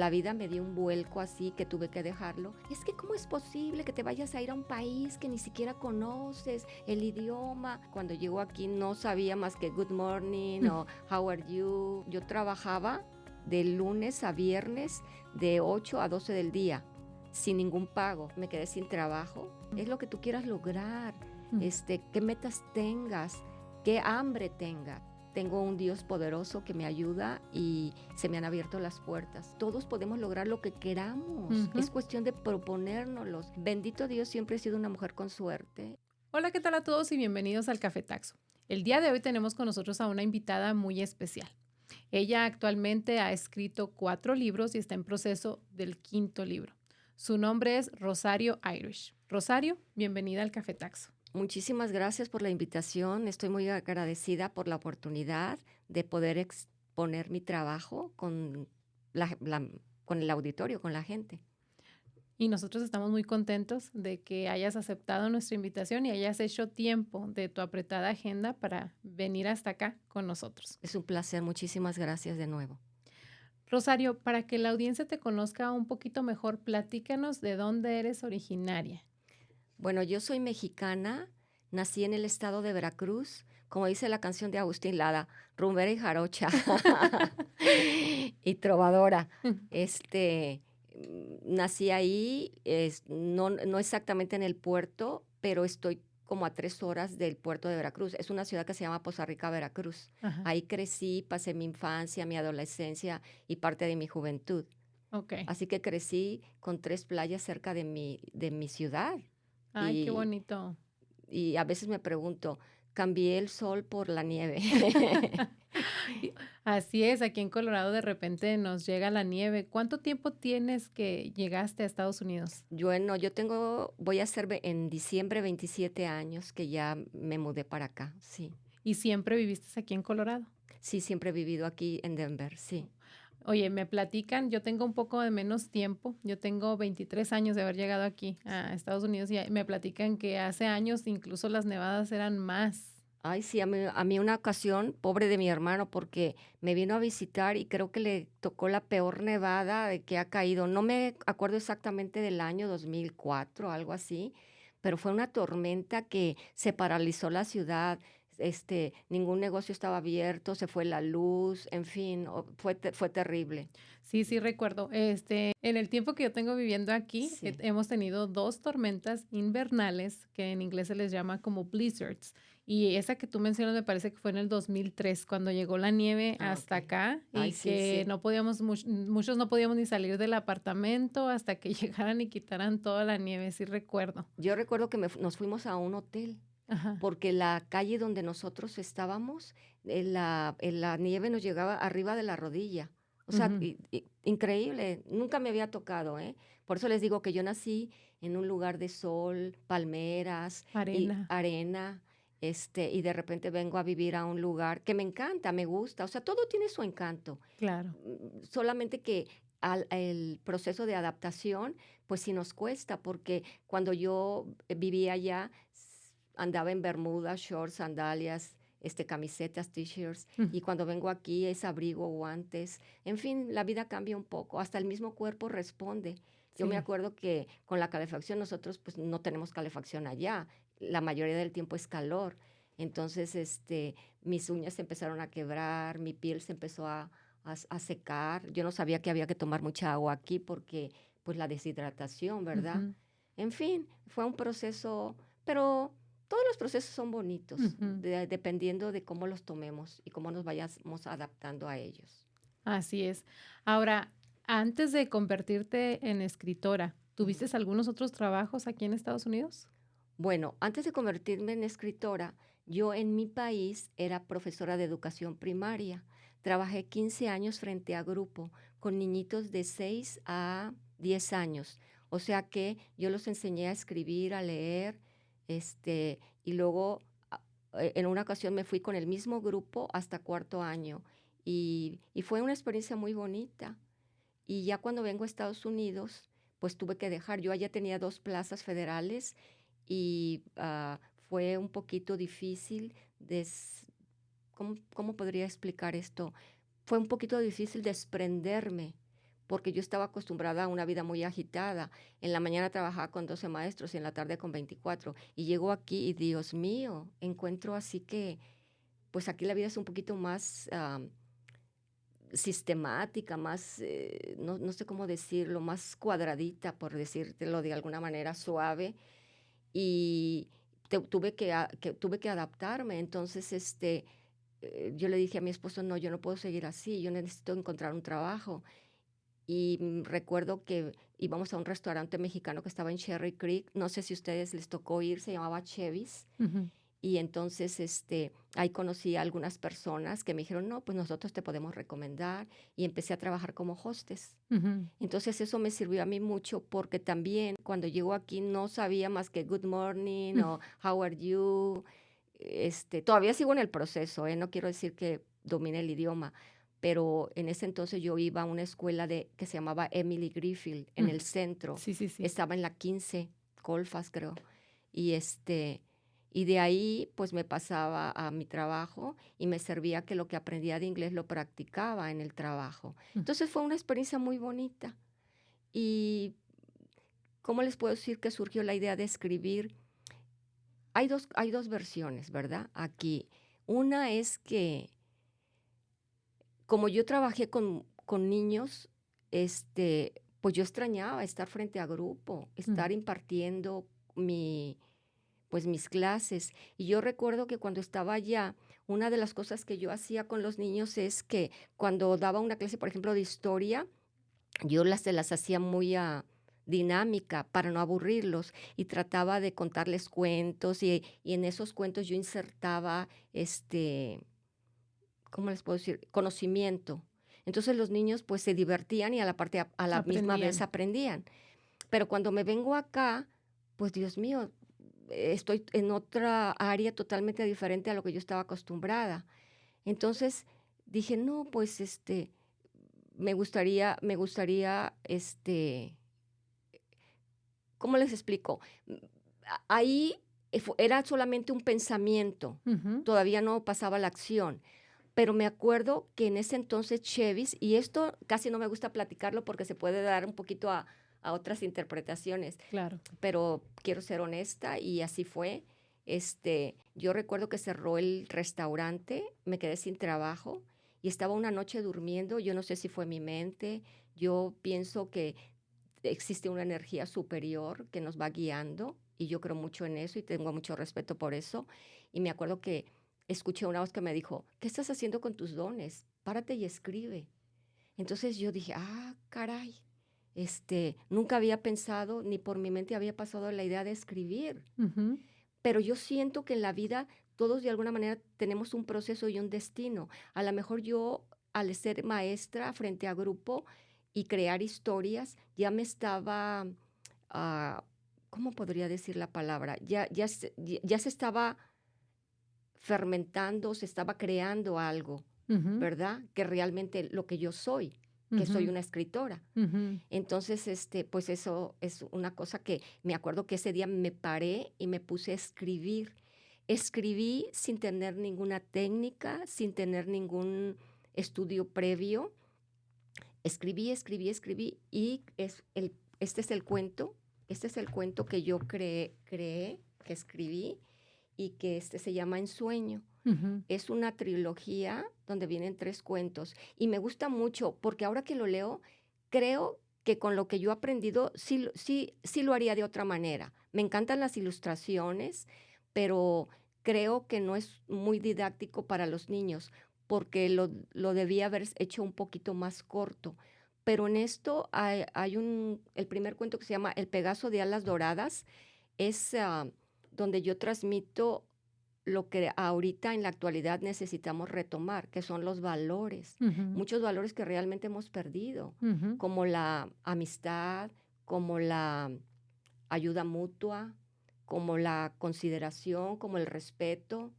La vida me dio un vuelco así que tuve que dejarlo. Es que ¿cómo es posible que te vayas a ir a un país que ni siquiera conoces el idioma? Cuando llegó aquí no sabía más que good morning o how are you. Yo trabajaba de lunes a viernes de 8 a 12 del día sin ningún pago. Me quedé sin trabajo. Es lo que tú quieras lograr, qué metas tengas, qué hambre tengas. Tengo un Dios poderoso que me ayuda y se me han abierto las puertas. Todos podemos lograr lo que queramos. Es cuestión de proponérnoslos. Bendito Dios, siempre he sido una mujer con suerte. Hola, ¿qué tal a todos y bienvenidos al Café Taxo? El día de hoy tenemos con nosotros a una invitada muy especial. Ella actualmente ha escrito 4 libros y está en proceso del 5º libro. Su nombre es Rosario Irish. Rosario, bienvenida al Café Taxo. Muchísimas gracias por la invitación. Estoy muy agradecida por la oportunidad de poder exponer mi trabajo con con el auditorio, con la gente. Y nosotros estamos muy contentos de que hayas aceptado nuestra invitación y hayas hecho tiempo de tu apretada agenda para venir hasta acá con nosotros. Es un placer. Muchísimas gracias de nuevo. Rosario, para que la audiencia te conozca un poquito mejor, platícanos de dónde eres originaria. Bueno, yo soy mexicana, nací en el estado de Veracruz, como dice la canción de Agustín Lara, rumbera y jarocha y trovadora. Nací ahí, no exactamente en el puerto, pero estoy como a 3 horas del puerto de Veracruz. Es una ciudad que se llama Poza Rica, Veracruz. Ajá. Ahí crecí, pasé mi infancia, mi adolescencia y parte de mi juventud. Ok. Así que crecí con 3 playas cerca de mi ciudad. Ay, qué Y, bonito. y a veces me pregunto, ¿cambié el sol por la nieve? Así es, aquí en Colorado de repente nos llega la nieve. ¿Cuánto tiempo tienes que llegaste a Estados Unidos? Voy a hacer en diciembre 27 años que ya me mudé para acá, sí. ¿Y siempre viviste aquí en Colorado? Sí, siempre he vivido aquí en Denver, sí. Oye, me platican, yo tengo un poco de menos tiempo, yo tengo 23 años de haber llegado aquí a Estados Unidos y me platican que hace años incluso las nevadas eran más. Ay, sí, a mí una ocasión, pobre de mi hermano, porque me vino a visitar y creo que le tocó la peor nevada de que ha caído. No me acuerdo exactamente del año 2004, algo así, pero fue una tormenta que se paralizó la ciudad. Ningún negocio estaba abierto, se fue la luz, en fin, fue terrible. Sí, sí recuerdo. En el tiempo que yo tengo viviendo aquí, Sí. hemos tenido 2 tormentas invernales que en inglés se les llama como blizzards. Y esa que tú mencionas me parece que fue en el 2003 cuando llegó la nieve Ah, hasta ok. acá Ay, y sí, que sí. no podíamos, muchos no podíamos ni salir del apartamento hasta que llegaran y quitaran toda la nieve, sí recuerdo. Yo recuerdo que nos fuimos a un hotel, Ajá. porque la calle donde nosotros estábamos, la nieve nos llegaba arriba de la rodilla. O sea, Ujú. increíble, nunca me había tocado, ¿eh? Por eso les digo que yo nací en un lugar de sol, palmeras y Arena. arena, y de repente vengo a vivir a un lugar que me encanta, me gusta, o sea, todo tiene su encanto. Claro. Solamente que el proceso de adaptación, pues sí nos cuesta, porque cuando yo vivía allá, andaba en bermudas, shorts, sandalias, camisetas, t-shirts, Mm. y cuando vengo aquí es abrigo, guantes, en fin, la vida cambia un poco, hasta el mismo cuerpo responde. Yo me Sí. acuerdo que con la calefacción nosotros pues no tenemos calefacción allá, la mayoría del tiempo es calor. Entonces, mis uñas se empezaron a quebrar, mi piel se empezó a secar. Yo no sabía que había que tomar mucha agua aquí porque, pues, la deshidratación, ¿verdad? Ujú. En fin, fue un proceso, pero todos los procesos son bonitos, Ujú. dependiendo de cómo los tomemos y cómo nos vayamos adaptando a ellos. Así es. Ahora, antes de convertirte en escritora, Ujú. ¿tuviste algunos otros trabajos aquí en Estados Unidos? Bueno, antes de convertirme en escritora, yo en mi país era profesora de educación primaria. Trabajé 15 años frente a grupo con niñitos de 6 a 10 años. O sea que yo los enseñé a escribir, a leer, y luego en una ocasión me fui con el mismo grupo hasta 4º año y fue una experiencia muy bonita. Y ya cuando vengo a Estados Unidos, pues tuve que dejar. Yo allá tenía 2 plazas federales y fue un poquito difícil. ¿Cómo podría explicar esto? Fue un poquito difícil desprenderme porque yo estaba acostumbrada a una vida muy agitada. En la mañana trabajaba con 12 maestros y en la tarde con 24. Y llego aquí y Dios mío, encuentro así que, pues aquí la vida es un poquito más sistemática, más, no sé cómo decirlo, más cuadradita, por decírtelo de alguna manera suave. Y tuve que adaptarme. Entonces, yo le dije a mi esposo, no, yo no puedo seguir así, yo necesito encontrar un trabajo. Y recuerdo que íbamos a un restaurante mexicano que estaba en Cherry Creek, no sé si a ustedes les tocó ir, se llamaba Chevy's. Ujú, Y entonces ahí conocí a algunas personas que me dijeron, no, pues nosotros te podemos recomendar. Y empecé a trabajar como hostess. ujú, Entonces eso me sirvió a mí mucho porque también cuando llego aquí no sabía más que good morning mm, o how are you. Todavía sigo en el proceso, no quiero decir que domine el idioma, pero en ese entonces yo iba a una escuela que se llamaba Emily Griffith en mm. el centro. Sí, sí, sí. Estaba en la 15 Colfas, creo. Y y de ahí pues me pasaba a mi trabajo y me servía que lo que aprendía de inglés lo practicaba en el trabajo. Mm, Entonces fue una experiencia muy bonita. Y ¿cómo les puedo decir que surgió la idea de escribir? Hay dos versiones, ¿verdad? Aquí. Una es que como yo trabajé con niños, pues yo extrañaba estar frente a grupo, mm, estar impartiendo mi, pues mis clases. Y yo recuerdo que cuando estaba allá, una de las cosas que yo hacía con los niños es que cuando daba una clase, por ejemplo, de historia, yo se las hacía muy dinámica para no aburrirlos y trataba de contarles cuentos y en esos cuentos yo insertaba, ¿cómo les puedo decir? Conocimiento. Entonces los niños pues se divertían y a la misma vez aprendían. aprendían. Pero cuando me vengo acá, pues Dios mío, estoy en otra área totalmente diferente a lo que yo estaba acostumbrada. Entonces dije, no, pues me gustaría, ¿cómo les explico? Ahí era solamente un pensamiento, Ujú, todavía no pasaba la acción. Pero me acuerdo que en ese entonces Chevys, y esto casi no me gusta platicarlo porque se puede dar un poquito a otras interpretaciones, claro. pero quiero ser honesta y así fue. Yo recuerdo que cerró el restaurante, me quedé sin trabajo y estaba una noche durmiendo. Yo no sé si fue mi mente. Yo pienso que existe una energía superior que nos va guiando y yo creo mucho en eso y tengo mucho respeto por eso. Y me acuerdo que escuché una voz que me dijo, ¿qué estás haciendo con tus dones? Párate y escribe. Entonces yo dije, ah, caray, nunca había pensado, ni por mi mente había pasado la idea de escribir. Ujú, Pero yo siento que en la vida todos de alguna manera tenemos un proceso y un destino. A lo mejor yo, al ser maestra frente a grupo y crear historias, ya me estaba, ah, ¿cómo podría decir la palabra? Ya se estaba fermentando, se estaba creando algo, ujú, ¿verdad? Que realmente lo que yo soy, que soy ujú, una escritora. ujú, Entonces, pues eso es una cosa que me acuerdo que ese día me paré y me puse a escribir. Escribí sin tener ninguna técnica, sin tener ningún estudio previo. Escribí y este es el cuento, este es el cuento que yo creé, que escribí y que se llama Ensueño. ujú, Es una trilogía donde vienen 3 cuentos y me gusta mucho porque ahora que lo leo, creo que con lo que yo he aprendido sí lo haría de otra manera. Me encantan las ilustraciones, pero creo que no es muy didáctico para los niños porque lo debía haber hecho un poquito más corto. Pero en esto hay el primer cuento que se llama El Pegaso de Alas Doradas, es donde yo transmito lo que ahorita en la actualidad necesitamos retomar, que son los valores, ujú, muchos valores que realmente hemos perdido, ujú, como la amistad, como la ayuda mutua, como la consideración, como el respeto,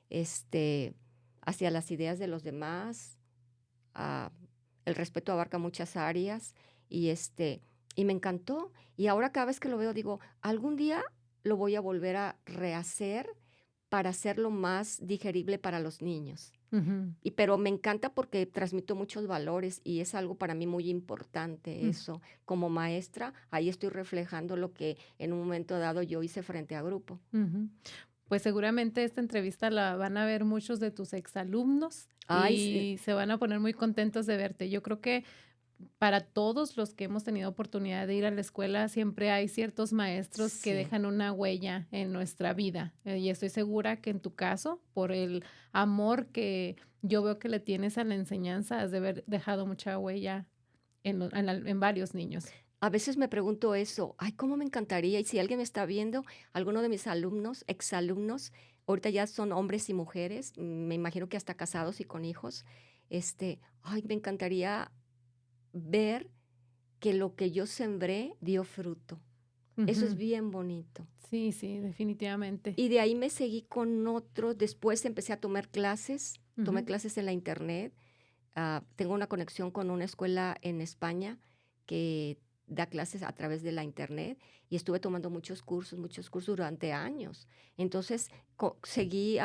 este, hacia las ideas de los demás. ah, el respeto abarca muchas áreas y y me encantó. Y ahora cada vez que lo veo digo, algún día lo voy a volver a rehacer para hacerlo más digerible para los niños. Ujú. Pero me encanta porque transmito muchos valores y es algo para mí muy importante Mm, eso. Como maestra, ahí estoy reflejando lo que en un momento dado yo hice frente a grupo. ujú. Pues seguramente esta entrevista la van a ver muchos de tus exalumnos Ay, sí, y se van a poner muy contentos de verte. Yo creo que para todos los que hemos tenido oportunidad de ir a la escuela, siempre hay ciertos maestros que sí. dejan una huella en nuestra vida. Y estoy segura que en tu caso, por el amor que yo veo que le tienes a la enseñanza, has de haber dejado mucha huella en varios niños. A veces me pregunto eso, ay, cómo me encantaría, y si alguien me está viendo, alguno de mis alumnos, exalumnos, ahorita ya son hombres y mujeres, me imagino que hasta casados y con hijos, ay, me encantaría ver que lo que yo sembré dio fruto. Eso es Ujú. bien bonito. Sí, sí, definitivamente. Y de ahí me seguí con otros, después empecé a tomé Ujú, clases en la internet. Tengo una conexión con una escuela en España que da clases a través de la internet y estuve tomando muchos cursos durante años. Entonces seguí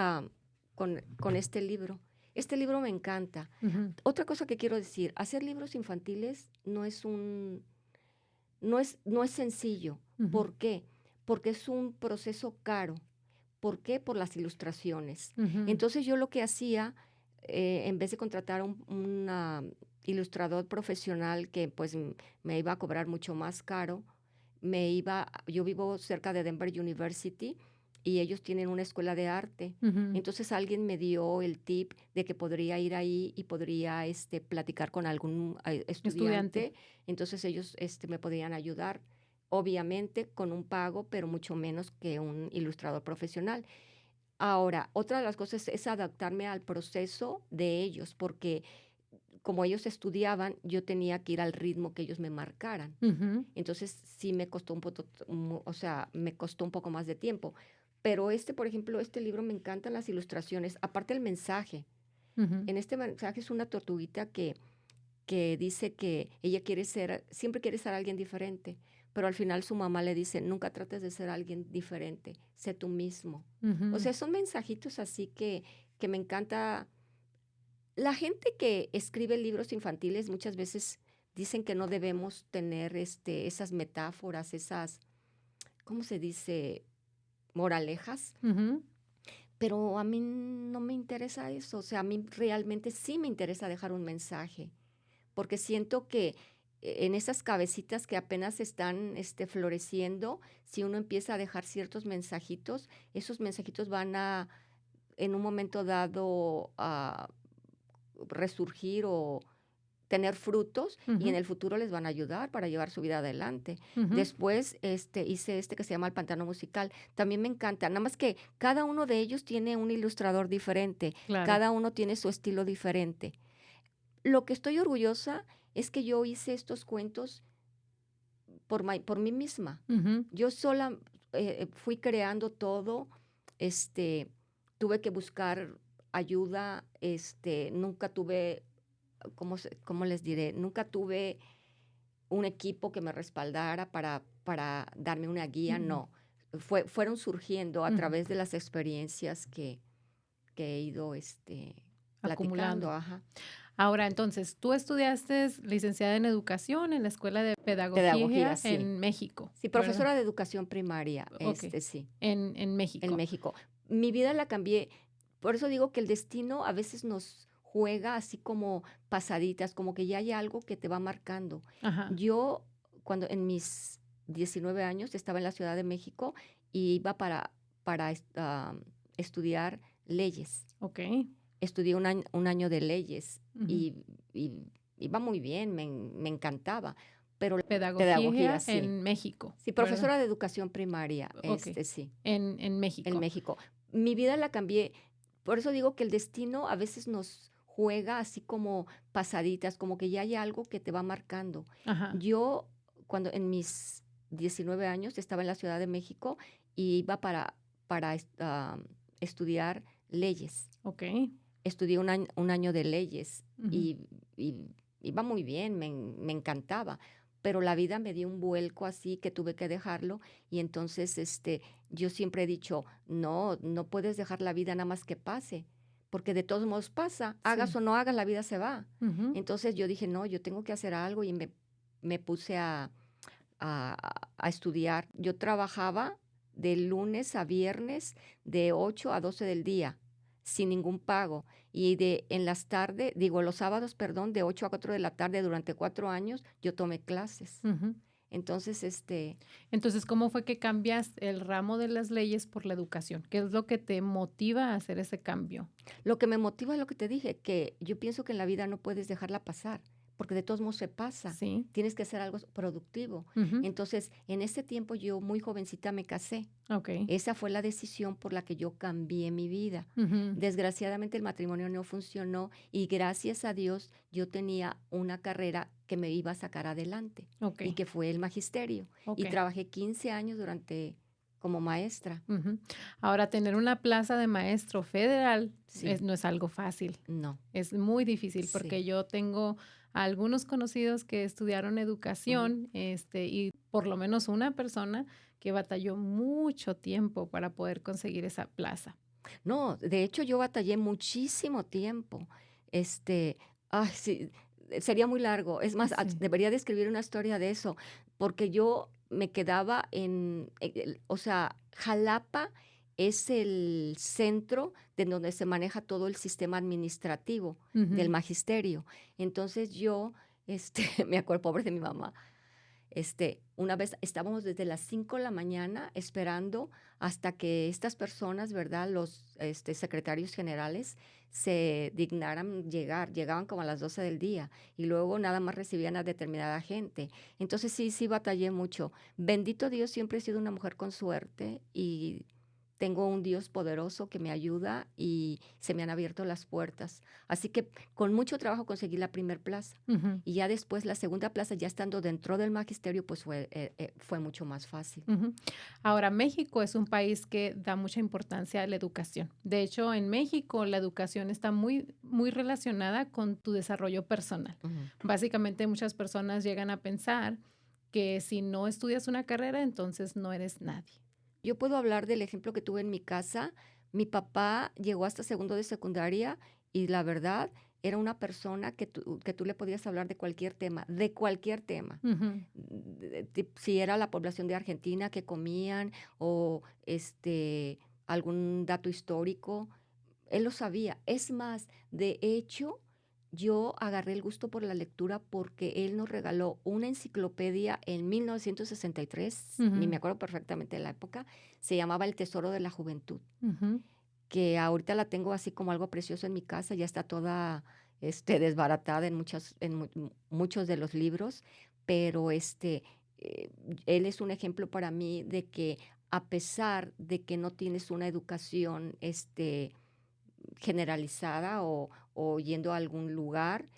con este libro. Este libro me encanta. ujú, Otra cosa que quiero decir, hacer libros infantiles no es sencillo. ujú, ¿Por qué? Porque es un proceso caro. ¿Por qué? Por las ilustraciones. ujú, Entonces yo lo que hacía, en vez de contratar a un ilustrador profesional que pues me iba a cobrar mucho más caro, yo vivo cerca de Denver University y ellos tienen una escuela de arte. ujú. Entonces alguien me dio el tip de que podría ir ahí y podría platicar con algún Estudiante. estudiante. Entonces ellos me podrían ayudar, obviamente con un pago, pero mucho menos que un ilustrador profesional. Ahora, otra de las cosas es adaptarme al proceso de ellos, porque como ellos estudiaban, yo tenía que ir al ritmo que ellos me marcaran. Ujú, Entonces sí me costó o sea, me costó un poco más de tiempo. Pero por ejemplo, este libro me encantan las ilustraciones, aparte el mensaje. ujú, En este mensaje es una tortuguita que dice que siempre quiere ser alguien diferente, pero al final su mamá le dice, nunca trates de ser alguien diferente, sé tú mismo. O ujú. sea, son mensajitos así que me encanta. La gente que escribe libros infantiles muchas veces dicen que no debemos tener esas metáforas, ¿cómo se dice? Moralejas, Ujú, pero a mí no me interesa eso. O sea, a mí realmente sí me interesa dejar un mensaje, porque siento que en esas cabecitas que apenas están floreciendo, si uno empieza a dejar ciertos mensajitos, esos mensajitos van a, en un momento dado, a resurgir o tener frutos y en ujú, el futuro les van a ayudar para llevar su vida adelante. ujú. Después hice que se llama El Pantano Musical. También me encanta, nada más que cada uno de ellos tiene un ilustrador diferente, Claro. cada uno tiene su estilo diferente. Lo que estoy orgullosa es que yo hice estos cuentos por mí misma. Ujú, Yo sola fui creando todo, este, tuve que buscar ayuda, nunca tuve, ¿cómo les diré? Nunca tuve un equipo que me respaldara para darme una guía, ujú, no. Fueron surgiendo a ujú. través de las experiencias que he ido platicando, Acumulando. ajá. Ahora, entonces, tú estudiaste licenciada en educación en la Escuela de Pedagogía, Pedagogía sí. en México, Sí, ¿verdad? profesora de educación primaria, Ok, sí, en en México. México. Mi vida la cambié, por eso digo que el destino a veces nos juega así como pasaditas, como que ya hay algo que te va marcando. Ajá, Yo, cuando en mis 19 años estaba en la Ciudad de México y iba para estudiar leyes. ok. Estudié un año de leyes Ujú. y, y iba muy bien, me encantaba, pero la pedagogía, Pedagogía sí. en México, Sí, ¿verdad? profesora de educación primaria, Ok, sí, en en México. México. Mi vida la cambié, por eso digo que el destino a veces nos juega así como pasaditas, como que ya hay algo que te va marcando. Ajá, Yo, cuando en mis 19 años estaba en la Ciudad de México y iba para estudiar leyes. ok. Estudié un año de leyes Ujú, y iba muy bien, me encantaba, pero la vida me dio un vuelco así que tuve que dejarlo y entonces yo siempre he dicho, no, no puedes dejar la vida nada más que pase, porque de todos modos pasa, hagas Sí. o no hagas, la vida se va. Ujú, Entonces yo dije, no, yo tengo que hacer algo y me puse a estudiar. Yo trabajaba de lunes a viernes de 8 a 12 del día, sin ningún pago. Y en las tardes, digo, los sábados, perdón, de 8 a 4 de la tarde durante 4 años, yo tomé clases. ujú. Entonces, Entonces, ¿cómo fue que cambias el ramo de las leyes por la educación? ¿Qué es lo que te motiva a hacer ese cambio? lo que me motiva es lo que te dije, que yo pienso que en la vida no puedes dejarla pasar, porque de todos modos se pasa. Sí. Tienes que hacer algo productivo. Ujú, Entonces, en ese tiempo yo muy jovencita me casé. okey. Esa fue la decisión por la que yo cambié mi vida. Ujú, Desgraciadamente el matrimonio no funcionó y gracias a Dios yo tenía una carrera que me iba a sacar adelante y okey, que fue el magisterio. Y okey. trabajé 15 años como maestra. Ujú. Ahora, tener una plaza de maestro federal Sí, no es algo fácil, no, es muy difícil, sí. porque yo tengo algunos conocidos que estudiaron Ujú. educación, y por lo menos una persona que batalló mucho tiempo para poder conseguir esa plaza. No, de hecho, yo batallé muchísimo tiempo. Este, ay, sí, sería muy largo. Es más, Sí. debería de escribir una historia de eso, porque yo me quedaba o sea, Jalapa es el centro de donde se maneja todo el sistema administrativo del Ujú, magisterio. Entonces yo, me acuerdo, pobre de mi mamá, una vez estábamos desde las 5 de la mañana esperando hasta que estas personas, ¿verdad? Los secretarios generales se dignaran llegar. Llegaban como a las 12 del día y luego nada más recibían a determinada gente. Entonces sí, sí batallé mucho. Bendito Dios, siempre he sido una mujer con suerte y tengo un Dios poderoso que me ayuda y se me han abierto las puertas. Así que con mucho trabajo conseguí la primer plaza. ujú. Y ya después la segunda plaza, ya estando dentro del magisterio, pues fue mucho más fácil. Ujú. Ahora, México es un país que da mucha importancia a la educación. De hecho, en México la educación está muy, muy relacionada con tu desarrollo personal. Ujú. Básicamente, muchas personas llegan a pensar que si no estudias una carrera, entonces no eres nadie. Yo puedo hablar del ejemplo que tuve en mi casa. Mi papá llegó hasta segundo de secundaria y la verdad era una persona que tú le podías hablar de cualquier tema, de cualquier tema. Ujú, Si era la población de Argentina que comían o algún dato histórico. Él lo sabía. Es más, de hecho, yo agarré el gusto por la lectura porque él nos regaló una enciclopedia en 1963, ni ujú, me acuerdo perfectamente de la época, se llamaba El Tesoro de la Juventud, ujú, que ahorita la tengo así como algo precioso en mi casa, ya está toda desbaratada muchos de los libros, pero eh, él es un ejemplo para mí de que a pesar de que no tienes una educación, generalizada o yendo a algún lugar,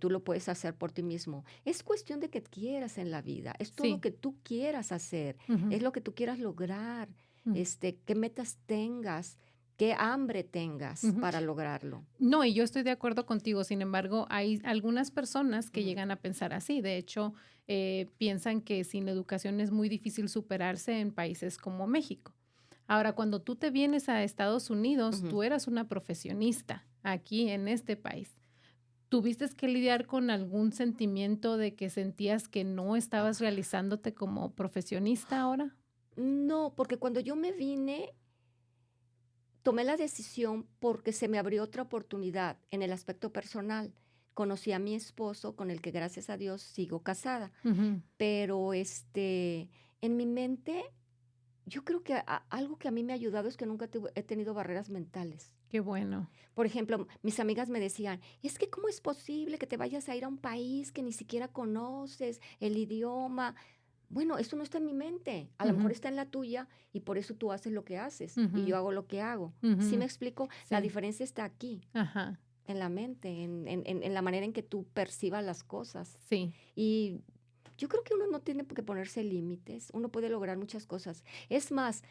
tú lo puedes hacer por ti mismo. Es cuestión de que quieras en la vida, es todo lo sí. que tú quieras hacer, Ujú, es lo que tú quieras lograr, ujú, qué metas tengas, qué hambre tengas ujú. para lograrlo. No, y yo estoy de acuerdo contigo. Sin embargo, hay algunas personas que Ujú, llegan a pensar así. De hecho, piensan que sin educación es muy difícil superarse en países como México. Ahora, cuando tú te vienes a Estados Unidos, ujú. tú eras una profesionista aquí en este país. ¿Tuviste que lidiar con algún sentimiento de que sentías que no estabas realizándote como profesionista ahora? No, porque cuando yo me vine, tomé la decisión porque se me abrió otra oportunidad en el aspecto personal. Conocí a mi esposo, con el que gracias a Dios sigo casada. Ujú, Pero, en mi mente, yo creo que algo que a mí me ha ayudado es que nunca he tenido barreras mentales. qué bueno. Por ejemplo, mis amigas me decían, es que ¿cómo es posible que te vayas a ir a un país que ni siquiera conoces el idioma? Bueno, eso no está en mi mente, a lo mejor Ujú, está en la tuya y por eso tú haces lo que haces y ujú, yo hago lo que hago. ¿Sí me ujú. explico? La Sí. diferencia está aquí, Ajá. en la mente, en la manera en que tú percibas las cosas. Sí. Y yo creo que uno no tiene que ponerse límites, uno puede lograr muchas cosas. Es más,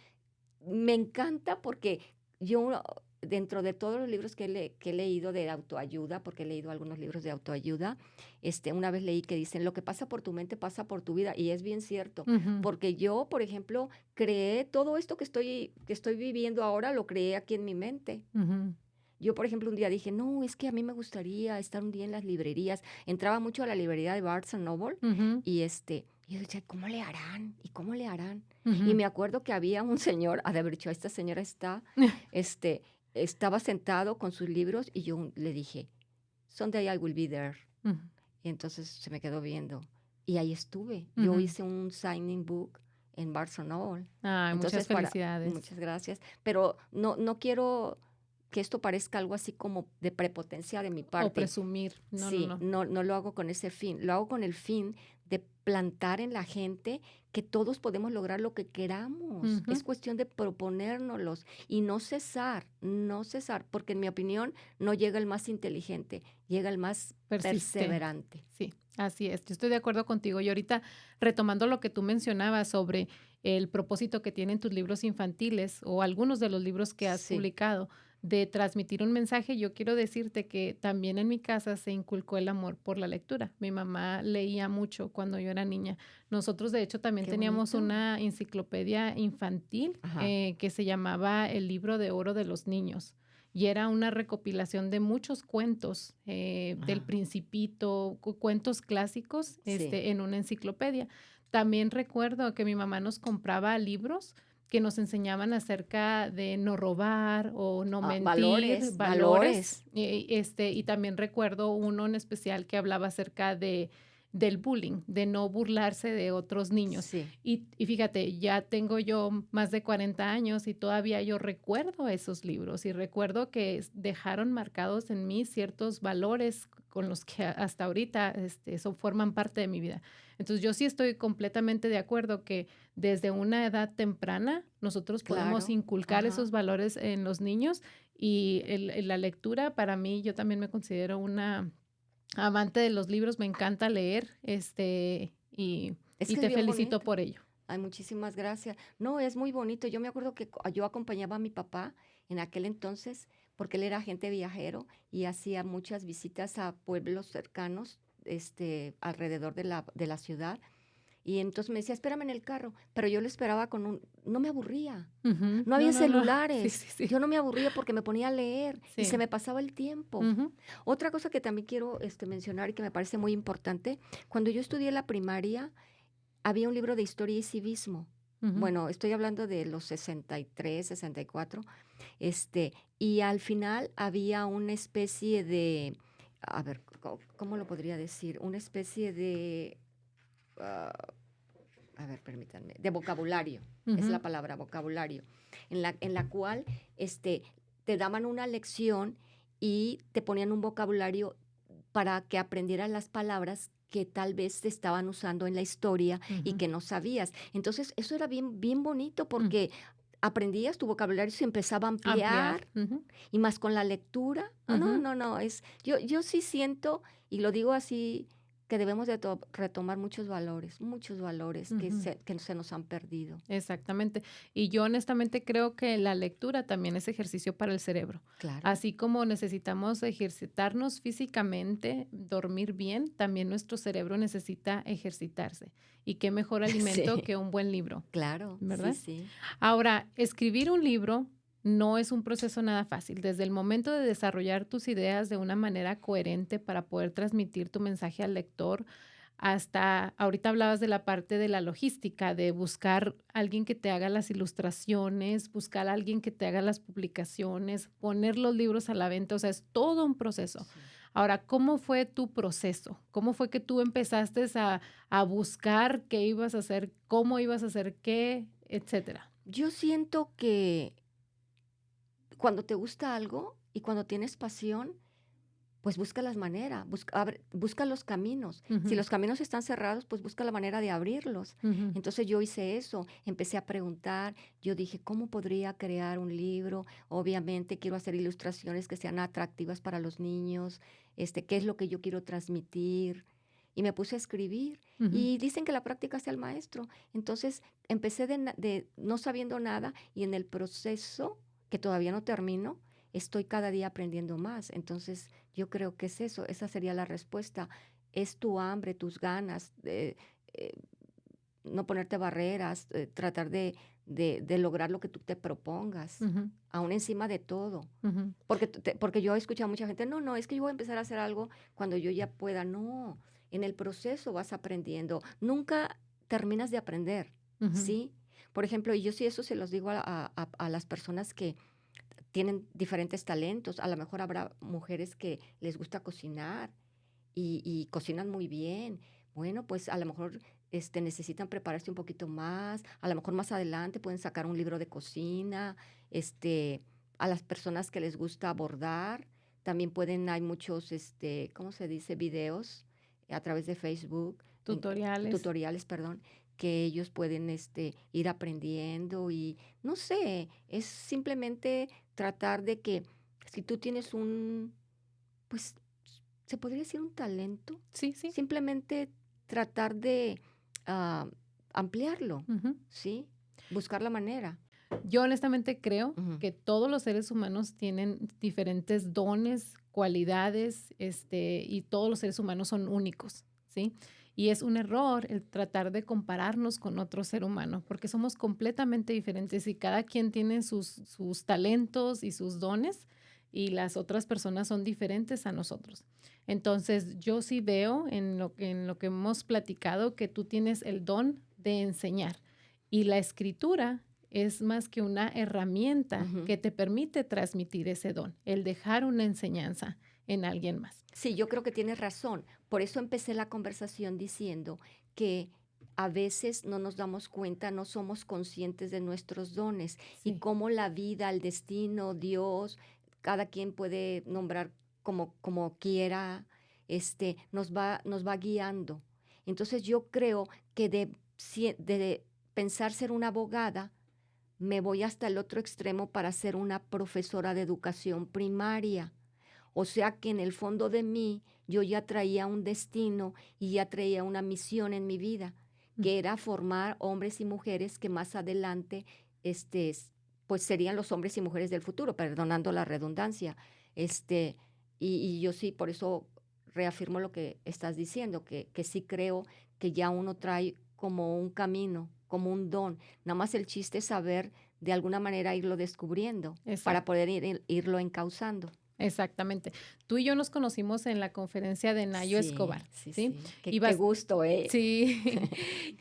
me encanta porque yo, dentro de todos los libros que he leído de autoayuda, porque he leído algunos libros de autoayuda, una vez leí que dicen, lo que pasa por tu mente pasa por tu vida, y es bien cierto, Ujú, porque yo, por ejemplo, creé todo esto que estoy viviendo ahora, lo creé aquí en mi mente. ujú. Yo, por ejemplo, un día dije, no, es que a mí me gustaría estar un día en las librerías. Entraba mucho a la librería de Barnes and Noble Ujú, y yo decía, ¿cómo le harán? ¿Y cómo le harán? Y ujú. me acuerdo que había un señor, de haber dicho, esta señora este, estaba sentado con sus libros y yo le dije, someday I will be there. Ujú, Y entonces se me quedó viendo. Y ahí estuve. Yo ujú. hice un signing book en Barnes and Noble. Ay, muchas Entonces, felicidades. muchas gracias. Pero no quiero que esto parezca algo así como de prepotencia de mi O parte. presumir. No, no, Sí, no. no lo hago con ese fin. Lo hago con el fin de plantar en la gente que todos podemos lograr lo que queramos. Ujú. Es cuestión de proponérnoslos y no cesar, porque en mi opinión no llega el más inteligente, llega el más Persistente. perseverante. Sí, así es. Yo estoy de acuerdo contigo. Y ahorita, retomando lo que tú mencionabas sobre el propósito que tienen tus libros infantiles o algunos de los libros que has Sí, publicado de transmitir un mensaje, yo quiero decirte que también en mi casa se inculcó el amor por la lectura. Mi mamá leía mucho cuando yo era niña. Nosotros, de hecho, también qué teníamos bonito. una enciclopedia infantil Ajá. que se llamaba El Libro de Oro de los Niños y era una recopilación de muchos cuentos del Ajá. Principito, cuentos clásicos Sí. en una enciclopedia. También recuerdo que mi mamá nos compraba libros que nos enseñaban acerca de no robar o no mentir, Valores, valores. valores. Y también recuerdo uno en especial que hablaba acerca del bullying, de no burlarse de otros niños. Sí. Y fíjate, ya tengo yo más de 40 años y todavía yo recuerdo esos libros y recuerdo que dejaron marcados en mí ciertos valores con los que hasta ahorita eso forman parte de mi vida. Entonces yo sí estoy completamente de acuerdo que desde una edad temprana nosotros podemos Claro. inculcar esos Ajá. valores en los niños y la lectura para mí, yo también me considero una amante de los libros, me encanta leer, Es y que es te bien felicito bonito. por ello. Ay, muchísimas gracias. No, es muy bonito. Yo me acuerdo que yo acompañaba a mi papá en aquel entonces, porque él era agente viajero y hacía muchas visitas a pueblos cercanos, alrededor de la ciudad. Y entonces me decía, espérame en el carro, pero yo lo esperaba no me aburría. Ujú. No No, había no, no. Sí, celulares. sí, sí. Yo no me aburría porque me ponía a leer y se Sí. me pasaba el tiempo. Ujú, Otra cosa que también quiero mencionar y que me parece muy importante, cuando yo estudié la primaria, había un libro de historia y civismo. ujú, Bueno, estoy hablando de los 63, 64, y al final había una especie de, a ver, ¿cómo lo podría decir? Una especie de, ah, a ver, permítanme, de vocabulario, es ujú, la palabra, vocabulario, en la cual te daban una lección y te ponían un vocabulario para que aprendieras las palabras que tal vez te estaban usando en la historia y ujú, que no sabías. Entonces, eso era bien, bien bonito mm. porque aprendías, tu vocabulario se empezaba a Ampliar. ampliar Ujú, y más con la lectura. Oh, no, ujú. no, no, yo sí siento, y lo digo así, que debemos de retomar muchos valores Ujú. que se nos han perdido. Exactamente. Y yo honestamente creo que la lectura también es ejercicio para el cerebro. Claro. Así como necesitamos ejercitarnos físicamente, dormir bien, también nuestro cerebro necesita ejercitarse. Y qué mejor alimento Sí, que un buen libro, claro, sí, ¿verdad? sí. Ahora, escribir un libro no es un proceso nada fácil. Desde el momento de desarrollar tus ideas de una manera coherente para poder transmitir tu mensaje al lector, hasta ahorita hablabas de la parte de la logística, de buscar a alguien que te haga las ilustraciones, buscar a alguien que te haga las publicaciones, poner los libros a la venta, o sea, es todo un proceso. Sí. Ahora, ¿cómo fue tu proceso? ¿Cómo fue que tú empezaste a buscar qué ibas a hacer, cómo ibas a hacer qué, etcétera? Yo siento que cuando te gusta algo y cuando tienes pasión, pues busca las maneras, busca los caminos. Si Ujú, los caminos están cerrados, pues busca la manera de abrirlos. ujú, Entonces yo hice eso, empecé a preguntar, yo dije, ¿cómo podría crear un libro? Obviamente quiero hacer ilustraciones que sean atractivas para los niños, qué es lo que yo quiero transmitir. Y me puse a escribir. ujú. Y dicen que la práctica hace al maestro. Entonces empecé de no sabiendo nada y en el proceso, que todavía no termino, estoy cada día aprendiendo más. Entonces yo creo que es eso, esa sería la respuesta. Es tu hambre, tus ganas, eh, no ponerte barreras, tratar de lograr lo que tú te propongas, Ujú, aún encima de todo. ujú. Porque yo he escuchado a mucha gente, no, es que yo voy a empezar a hacer algo cuando yo ya pueda. No, en el proceso vas aprendiendo. Nunca terminas de aprender, Ujú, ¿sí? Por ejemplo, y yo sí eso se los digo a las personas que tienen diferentes talentos. A lo mejor habrá mujeres que les gusta cocinar y cocinan muy bien. Bueno, pues a lo mejor necesitan prepararse un poquito más, a lo mejor más adelante pueden sacar un libro de cocina, este, a las personas que les gusta bordar, también pueden, hay muchos, ¿cómo se dice? Videos a través de Facebook, Tutoriales. tutoriales, perdón, que ellos pueden ir aprendiendo y no sé, es simplemente tratar de que si tú tienes pues se podría decir un talento, Sí, sí. simplemente tratar de ah, ampliarlo, Ujú. ¿sí? Buscar la manera. Yo honestamente creo Ujú, que todos los seres humanos tienen diferentes dones, cualidades, y todos los seres humanos son únicos, ¿sí? Y es un error el tratar de compararnos con otro ser humano, porque somos completamente diferentes y cada quien tiene sus talentos y sus dones y las otras personas son diferentes a nosotros. Entonces, yo sí veo en lo que hemos platicado que tú tienes el don de enseñar y la escritura es más que una herramienta ujú. que te permite transmitir ese don, el dejar una enseñanza en alguien más. Sí, yo creo que tienes razón. Por eso empecé la conversación diciendo que a veces no nos damos cuenta, no somos conscientes de nuestros dones y Sí. cómo la vida, el destino, Dios, cada quien puede nombrar como quiera, nos va guiando. Entonces yo creo que de pensar ser una abogada, me voy hasta el otro extremo para ser una profesora de educación primaria. O sea que en el fondo de mí yo ya traía un destino y ya traía una misión en mi vida, Mm. que era formar hombres y mujeres que más adelante, pues serían los hombres y mujeres del futuro, perdonando la redundancia. Este, y yo sí, por eso reafirmo lo que estás diciendo, que sí creo que ya uno trae como un camino, como un don. Nada más el chiste es saber de alguna manera irlo descubriendo para Exacto. poder irlo encauzando. Exactamente. Tú y yo nos conocimos en la conferencia de Nayo Sí, Escobar, sí, ¿sí? sí. Y Qué gusto, ¿eh? sí,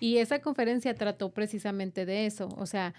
y esa conferencia trató precisamente de eso, o sea,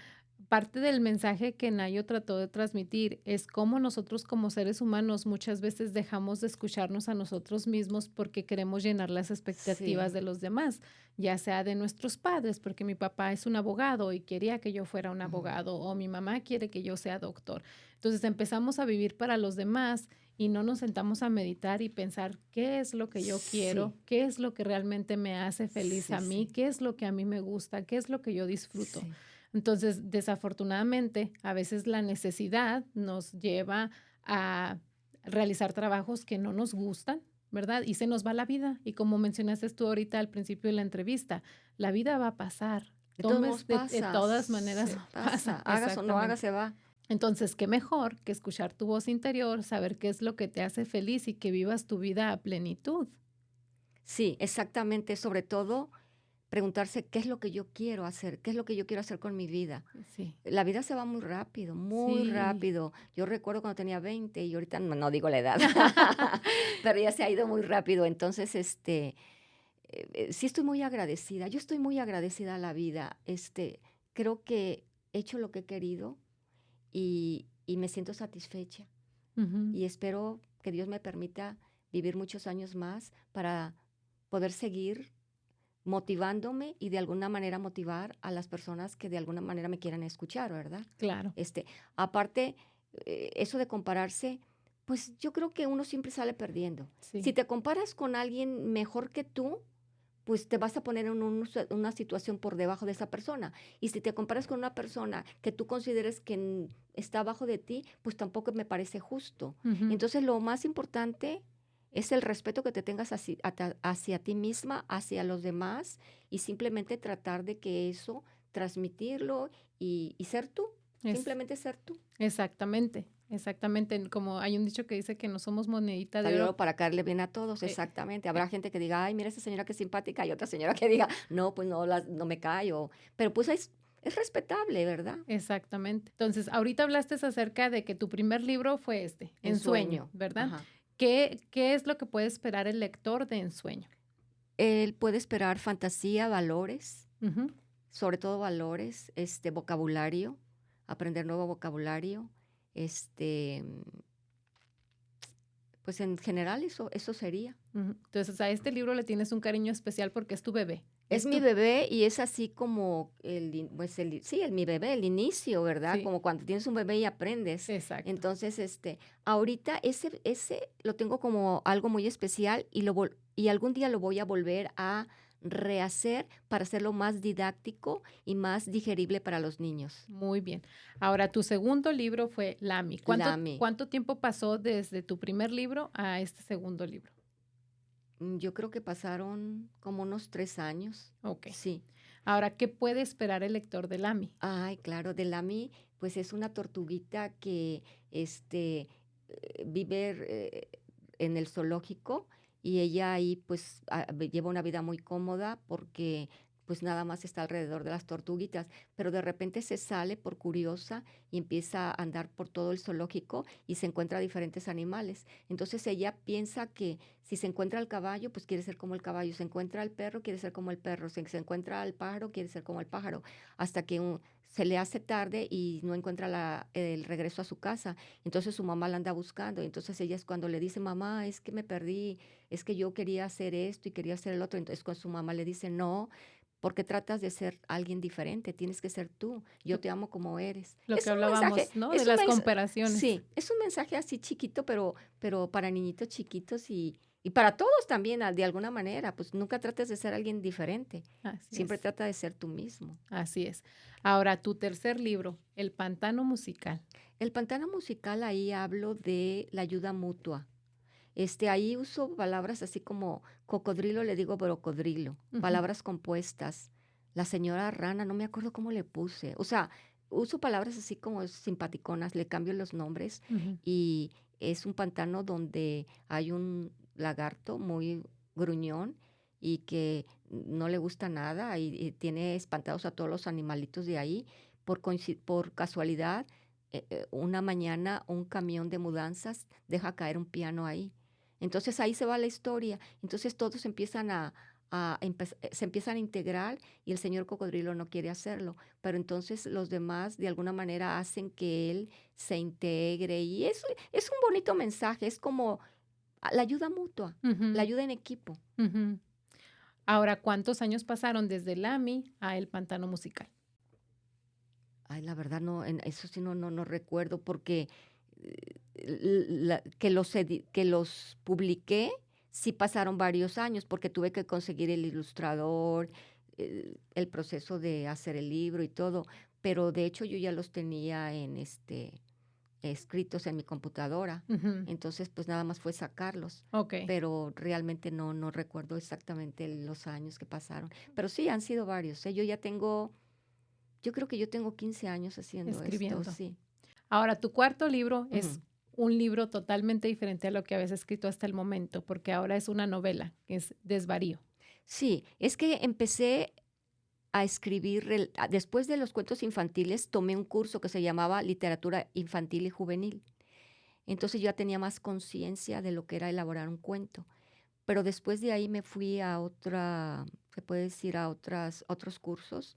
parte del mensaje que Nayo trató de transmitir es cómo nosotros como seres humanos muchas veces dejamos de escucharnos a nosotros mismos porque queremos llenar las expectativas Sí. de los demás, ya sea de nuestros padres, porque mi papá es un abogado y quería que yo fuera un Ujú. abogado, o mi mamá quiere que yo sea doctor. Entonces empezamos a vivir para los demás y no nos sentamos a meditar y pensar qué es lo que yo quiero, Sí, qué es lo que realmente me hace feliz sí, a mí, sí, qué es lo que a mí me gusta, qué es lo que yo disfruto. sí, Entonces, desafortunadamente, a veces la necesidad nos lleva a realizar trabajos que no nos gustan, ¿verdad? Y se nos va la vida. Y como mencionaste tú ahorita al principio de la entrevista, la vida va a pasar. de todos modos Tomes de pasa, todas maneras se pasa, pasa, hagas o no hagas, exactamente. se va. Entonces, qué mejor que escuchar tu voz interior, saber qué es lo que te hace feliz y que vivas tu vida a plenitud. Sí, exactamente, sobre todo preguntarse qué es lo que yo quiero hacer, qué es lo que yo quiero hacer con mi vida. Sí, La vida se va muy rápido, muy sí. rápido. Yo recuerdo cuando tenía 20 y ahorita no digo la edad, pero ya se ha ido muy rápido. Entonces, sí estoy muy agradecida. Yo estoy muy agradecida a la vida. Creo que he hecho lo que he querido y me siento satisfecha. Ujú. Y espero que Dios me permita vivir muchos años más para poder seguir motivándome y de alguna manera motivar a las personas que de alguna manera me quieran escuchar, ¿verdad? Claro, Este, aparte, eso de compararse, pues yo creo que uno siempre sale perdiendo. Si sí. te comparas con alguien mejor que tú, pues te vas a poner en una situación por debajo de esa persona. Y si te comparas con una persona que tú consideres que está abajo de ti, pues tampoco me parece justo. Ujú. Entonces lo más importante es el respeto que te tengas hacia ti misma, hacia los demás y simplemente tratar de que eso, transmitirlo y ser tú, Es simplemente ser tú. exactamente, exactamente. Como hay un dicho que dice que no somos monedita de Salió oro. para caerle bien a todos, eh, exactamente. eh, Habrá gente que diga, ay, mira esa señora qué simpática, y otra señora que diga, no, pues no, no me cae. Pero pues es respetable, ¿verdad? Exactamente. Entonces, ahorita hablaste acerca de que tu primer libro fue Ensueño, ¿verdad? Ajá. ¿Qué es lo que puede esperar el lector de Ensueño? Él puede esperar fantasía, valores, Ujú, sobre todo valores, vocabulario, aprender nuevo vocabulario, este, pues en general eso sería. ujú. Entonces, a este libro le tienes un cariño especial porque es tu bebé. Es Es mi tu... bebé y es así como sí, mi bebé, el inicio, ¿verdad? Sí, Como cuando tienes un bebé y aprendes. exacto. Entonces, ahorita ese lo tengo como algo muy especial y algún día lo voy a volver a rehacer para hacerlo más didáctico y más digerible para los niños. Muy bien. Ahora, tu segundo libro fue Lami. Lame. ¿Cuánto tiempo pasó desde tu primer libro a este segundo libro? Yo creo que pasaron como unos 3 años. Ok. Sí. Ahora, ¿qué puede esperar el lector de Lami? Ay, claro, de Lamy, pues es una tortuguita que vive en el zoológico y ella ahí pues lleva una vida muy cómoda porque pues nada más está alrededor de las tortuguitas, pero de repente se sale por curiosa y empieza a andar por todo el zoológico y se encuentra diferentes animales. Entonces ella piensa que si se encuentra al caballo, pues quiere ser como el caballo, se encuentra al perro, quiere ser como el perro, se encuentra al pájaro, quiere ser como el pájaro, hasta que se le hace tarde y no encuentra el regreso a su casa. Entonces su mamá la anda buscando. Y entonces ella es cuando le dice, mamá, es que me perdí, es que yo quería hacer esto y quería hacer el otro. Entonces con su mamá le dice, no, porque tratas de ser alguien diferente, tienes que ser tú, yo Lo, te amo como eres. lo que Es un mensaje, hablábamos, ¿no? De las comparaciones. sí, es un mensaje así chiquito, pero para niñitos chiquitos y para todos también, de alguna manera, pues nunca trates de ser alguien diferente, Así siempre es, trata de ser tú mismo. así es. Ahora, tu tercer libro, El pantano musical. El pantano musical, ahí hablo de la ayuda mutua. Ahí uso palabras así como cocodrilo, le digo brocodrilo, Ujú, palabras compuestas. La señora rana, no me acuerdo cómo le puse. O sea, uso palabras así como simpaticonas, le cambio los nombres ujú. y es un pantano donde hay un lagarto muy gruñón y que no le gusta nada y tiene espantados a todos los animalitos de ahí. Por casualidad, una mañana un camión de mudanzas deja caer un piano ahí. Entonces ahí se va la historia. Entonces todos empiezan se empiezan a integrar y el señor cocodrilo no quiere hacerlo, pero entonces los demás de alguna manera hacen que él se integre y eso es un bonito mensaje, es como la ayuda mutua, la Ujú, ayuda en equipo. ujú. Ahora, ¿cuántos años pasaron desde Lami a El pantano musical? Ay, la verdad no, eso sí no recuerdo porque que los publiqué, sí pasaron varios años porque tuve que conseguir el ilustrador, el proceso de hacer el libro y todo, pero de hecho yo ya los tenía escritos en mi computadora, Ujú, entonces pues nada más fue sacarlos, ok, pero realmente no recuerdo exactamente los años que pasaron, pero sí han sido varios, ¿eh? Yo creo que yo tengo 15 años haciendo esto, escribiendo. sí. Ahora, tu cuarto libro es Ujú. un libro totalmente diferente a lo que habías escrito hasta el momento, porque ahora es una novela, que es Desvarío. Sí, es que empecé a escribir, después de los cuentos infantiles, tomé un curso que se llamaba Literatura Infantil y Juvenil. Entonces yo ya tenía más conciencia de lo que era elaborar un cuento. Pero después de ahí me fui a se puede decir, otros cursos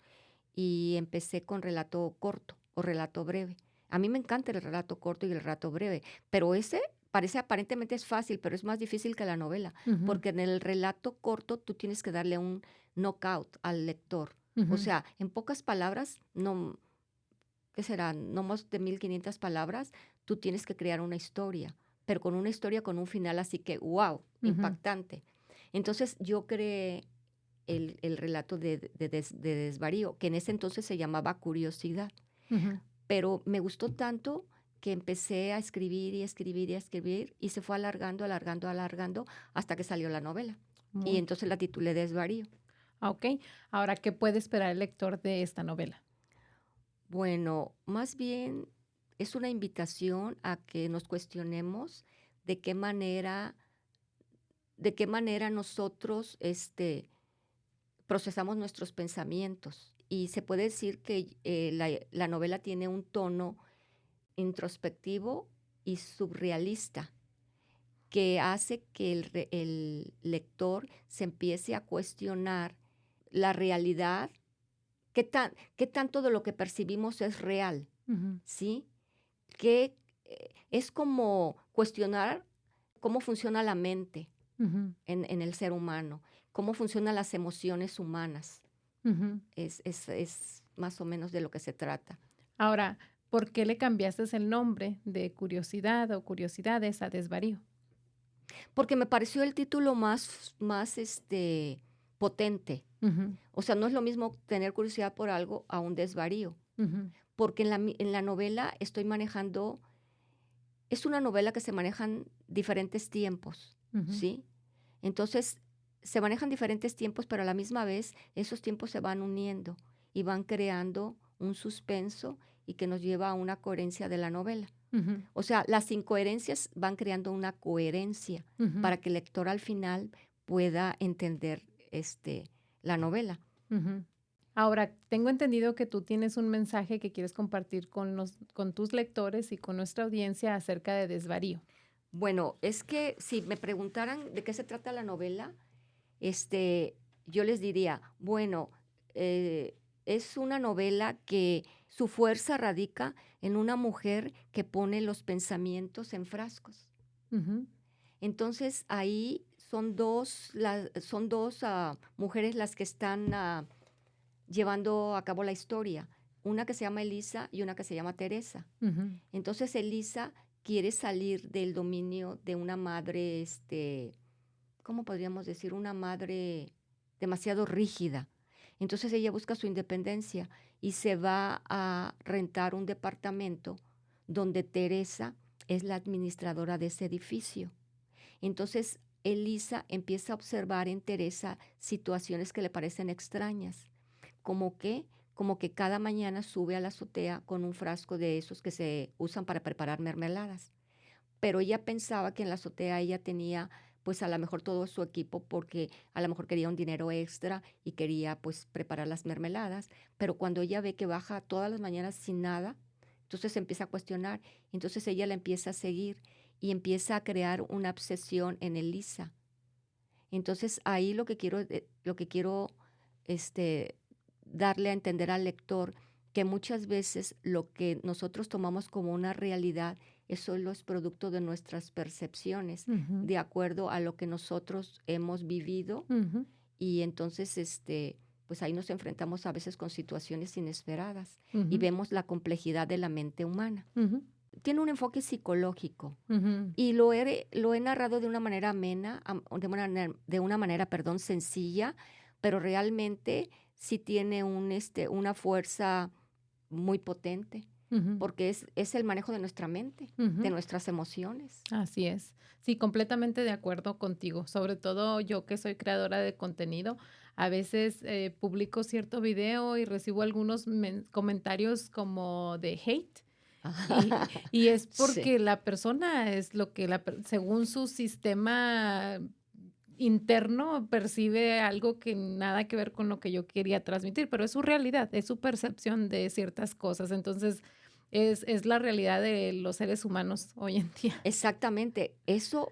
y empecé con relato corto o relato breve. A mí me encanta el relato corto y el relato breve, pero ese parece aparentemente es fácil, pero es más difícil que la novela, Ujú, porque en el relato corto tú tienes que darle un knockout al lector. O ujú, sea, en pocas palabras, no, ¿qué serán? No más de 1500 palabras, tú tienes que crear una historia, pero con una historia con un final así que, wow, ujú, impactante. Entonces yo creé el relato de Desvarío, que en ese entonces se llamaba Curiosidad, ujú. pero me gustó tanto que empecé a escribir y escribir y escribir y se fue alargando, alargando, alargando hasta que salió la novela. Y Muy, entonces la titulé Desvarío. ok. Ahora, ¿qué puede esperar el lector de esta novela? Bueno, más bien es una invitación a que nos cuestionemos de qué manera, de qué manera nosotros procesamos nuestros pensamientos. Y se puede decir que la novela tiene un tono introspectivo y surrealista, que hace que el lector se empiece a cuestionar la realidad, qué tanto de lo que percibimos es real, Ujú, ¿sí? Que es como cuestionar cómo funciona la mente ujú, en el ser humano, cómo funcionan las emociones humanas. ujú. Es más o menos de lo que se trata. Ahora, ¿por qué le cambiaste el nombre de Curiosidad o Curiosidades a Desvarío? Porque me pareció el título más potente. Ujú, O sea, no es lo mismo tener curiosidad por algo a un desvarío. ujú, Porque en la novela estoy manejando, es una novela que se manejan diferentes tiempos, ujú, ¿sí? Entonces, se manejan diferentes tiempos, pero a la misma vez esos tiempos se van uniendo y van creando un suspenso y que nos lleva a una coherencia de la novela. ujú, O sea, las incoherencias van creando una coherencia ujú, para que el lector al final pueda entender la novela. ujú. Ahora, tengo entendido que tú tienes un mensaje que quieres compartir con tus lectores y con nuestra audiencia acerca de Desvarío. Bueno, es que si me preguntaran de qué se trata la novela, este, yo les diría, bueno, eh, es una novela que su fuerza radica en una mujer que pone los pensamientos en frascos. Ujú, Entonces ahí son dos mujeres las que están llevando a cabo la historia, una que se llama Elisa y una que se llama Teresa. ujú, Entonces Elisa quiere salir del dominio de una madre, ¿cómo podríamos decir? Una madre demasiado rígida. Entonces ella busca su independencia y se va a rentar un departamento donde Teresa es la administradora de ese edificio. Entonces Elisa empieza a observar en Teresa situaciones que le parecen extrañas, como que, como que cada mañana sube a la azotea con un frasco de esos que se usan para preparar mermeladas. Pero ella pensaba que en la azotea ella tenía pues a lo mejor todo su equipo porque a lo mejor quería un dinero extra y quería pues preparar las mermeladas, pero cuando ella ve que baja todas las mañanas sin nada, entonces se empieza a cuestionar, entonces ella la empieza a seguir y empieza a crear una obsesión en Elisa. Entonces ahí lo que quiero este, darle a entender al lector que muchas veces lo que nosotros tomamos como una realidad, eso es producto de nuestras percepciones, ujú, de acuerdo a lo que nosotros hemos vivido ujú, y entonces pues ahí nos enfrentamos a veces con situaciones inesperadas y ujú, vemos la complejidad de la mente humana. ujú, Tiene un enfoque psicológico ujú, y lo he narrado de una manera amena, de una manera, perdón, sencilla, pero realmente sí tiene una fuerza muy potente, ujú, porque es el manejo de nuestra mente, de ujú. nuestras emociones. Así es. Sí, completamente de acuerdo contigo. Sobre todo yo que soy creadora de contenido, a veces publico cierto video y recibo algunos comentarios como de hate. Y es Sí, porque la persona es lo que según su sistema interno percibe algo que nada que ver con lo que yo quería transmitir, pero es su realidad, es su percepción de ciertas cosas. Entonces, es la realidad de los seres humanos hoy en día. exactamente.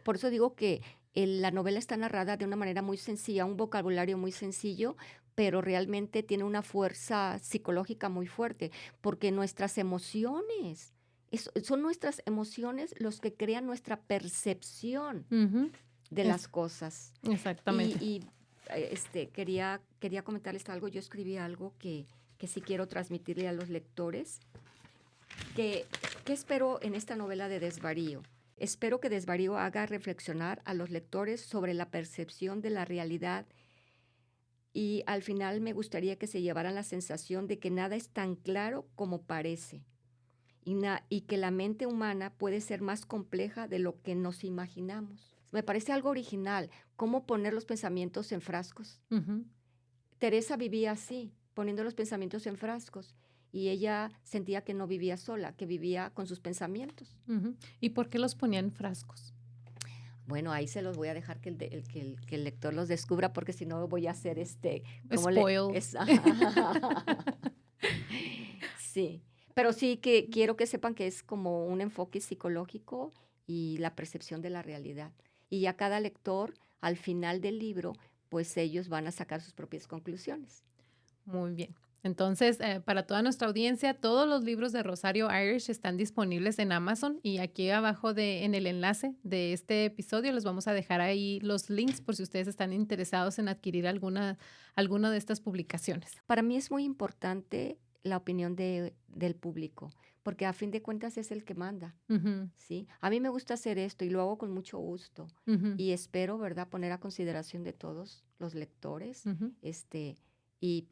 Por eso digo que la novela está narrada de una manera muy sencilla, un vocabulario muy sencillo, pero realmente tiene una fuerza psicológica muy fuerte, porque nuestras emociones, son nuestras emociones los que crean nuestra percepción Ujú. de las Es cosas. exactamente. Quería comentarles algo, yo escribí algo que sí quiero transmitirle a los lectores. ¿Qué, qué espero en esta novela de Desvarío? Espero que Desvarío haga reflexionar a los lectores sobre la percepción de la realidad y al final me gustaría que se llevaran la sensación de que nada es tan claro como parece y que la mente humana puede ser más compleja de lo que nos imaginamos. Me parece algo original, cómo poner los pensamientos en frascos. Ujú, Teresa vivía así, poniendo los pensamientos en frascos, y ella sentía que no vivía sola, que vivía con sus pensamientos. ujú. ¿Y por qué los ponían en frascos? Bueno, ahí se los voy a dejar que el lector los descubra, porque si no voy a hacer como Spoiled. Sí, pero sí que quiero que sepan que es como un enfoque psicológico y la percepción de la realidad. Y ya cada lector, al final del libro, pues ellos van a sacar sus propias conclusiones. Muy bien. Entonces, para toda nuestra audiencia, todos los libros de Rosario Irish están disponibles en Amazon y aquí abajo en el enlace de este episodio les vamos a dejar ahí los links por si ustedes están interesados en adquirir alguna de estas publicaciones. Para mí es muy importante la opinión del público, porque a fin de cuentas es el que manda. Ujú, ¿Sí? A mí me gusta hacer esto y lo hago con mucho gusto ujú, y espero, ¿verdad?, poner a consideración de todos los lectores, ujú. este, y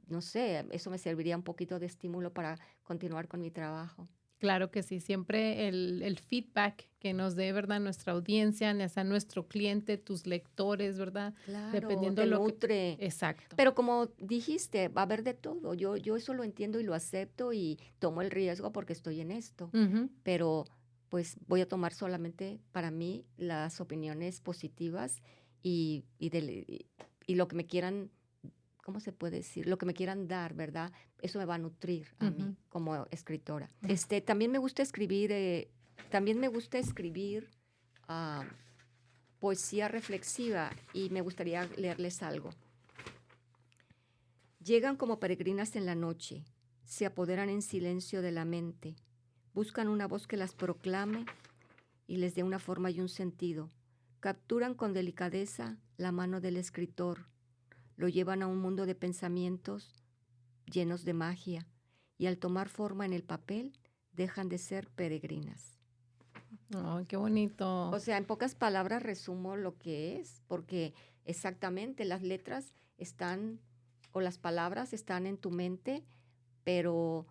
no sé, eso me serviría un poquito de estímulo para continuar con mi trabajo. Claro que sí, siempre el feedback que nos dé, ¿verdad? Nuestra audiencia, ya sea nuestro cliente, tus lectores, ¿verdad? Claro, Dependiendo te de lo que... nutre. Exacto. Pero como dijiste, va a haber de todo. Yo eso lo entiendo y lo acepto y tomo el riesgo porque estoy en esto. Ujú, Pero pues voy a tomar solamente para mí las opiniones positivas y lo que me quieran, ¿cómo se puede decir? Lo que me quieran dar, ¿verdad? Eso me va a nutrir a mí ujú. como escritora. También me gusta escribir, ah, poesía reflexiva y me gustaría leerles algo. Llegan como peregrinas en la noche, se apoderan en silencio de la mente, buscan una voz que las proclame y les dé una forma y un sentido. Capturan con delicadeza la mano del escritor, lo llevan a un mundo de pensamientos llenos de magia y al tomar forma en el papel dejan de ser peregrinas. Ay, qué bonito. O sea, en pocas palabras resumo lo que es, porque exactamente las letras están o las palabras están en tu mente, pero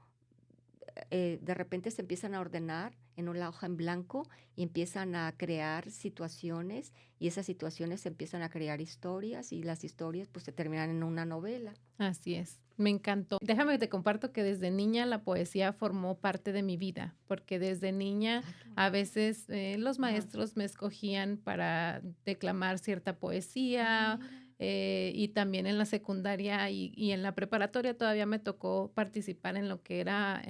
de repente se empiezan a ordenar en una hoja en blanco y empiezan a crear situaciones y esas situaciones empiezan a crear historias y las historias pues se terminan en una novela. Así es, me encantó. Déjame que te comparto que desde niña la poesía formó parte de mi vida, porque desde niña Ay, qué a bonito. veces los Ajá. maestros me escogían para declamar cierta Ah, poesía mira. y también en la secundaria y en la preparatoria todavía me tocó participar en lo que era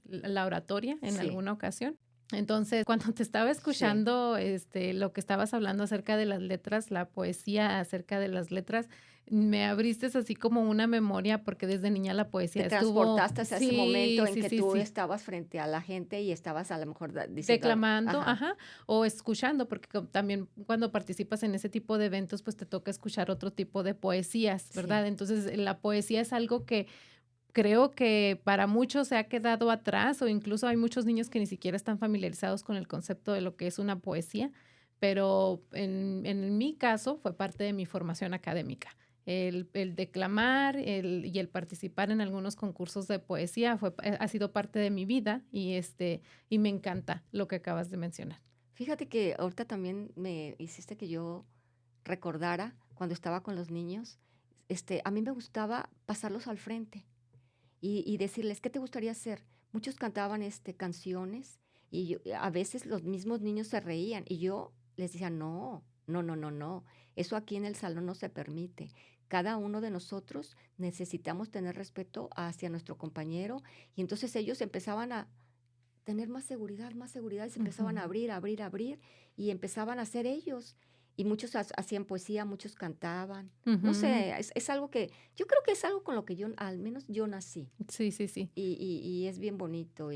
la oratoria en Sí, alguna ocasión. Entonces, cuando te estaba sí. escuchando, lo que estabas hablando acerca de las letras, la poesía acerca de las letras, me abriste así como una memoria porque desde niña la Te poesía estuvo, transportaste hacia ese momento sí, en sí, que sí, tú sí, estabas frente a la gente y estabas a lo mejor diciendo algo. declamando, Ajá, ajá, o escuchando, porque también cuando participas en ese tipo de eventos, pues te toca escuchar otro tipo de poesías, sí. ¿verdad? Entonces, la poesía es algo que creo que para muchos se ha quedado atrás o incluso hay muchos niños que ni siquiera están familiarizados con el concepto de lo que es una poesía, pero en mi caso fue parte de mi formación académica. El declamar y el participar en algunos concursos de poesía ha sido parte de mi vida y me encanta lo que acabas de mencionar. Fíjate que ahorita también me hiciste que yo recordara cuando estaba con los niños, a mí me gustaba pasarlos al frente y decirles, ¿qué te gustaría hacer? Muchos cantaban canciones y a veces los mismos niños se reían y yo les decía, no, no, no, no, no, eso aquí en el salón no se permite. Cada uno de nosotros necesitamos tener respeto hacia nuestro compañero y entonces ellos empezaban a tener más seguridad y se empezaban a Ujú, abrir, abrir, abrir y empezaban a ser ellos. Y muchos hacían poesía, muchos cantaban. No ujú. sé, es algo que yo creo que es algo con lo que yo, al menos yo nací. Sí, sí, sí. Y es bien bonito.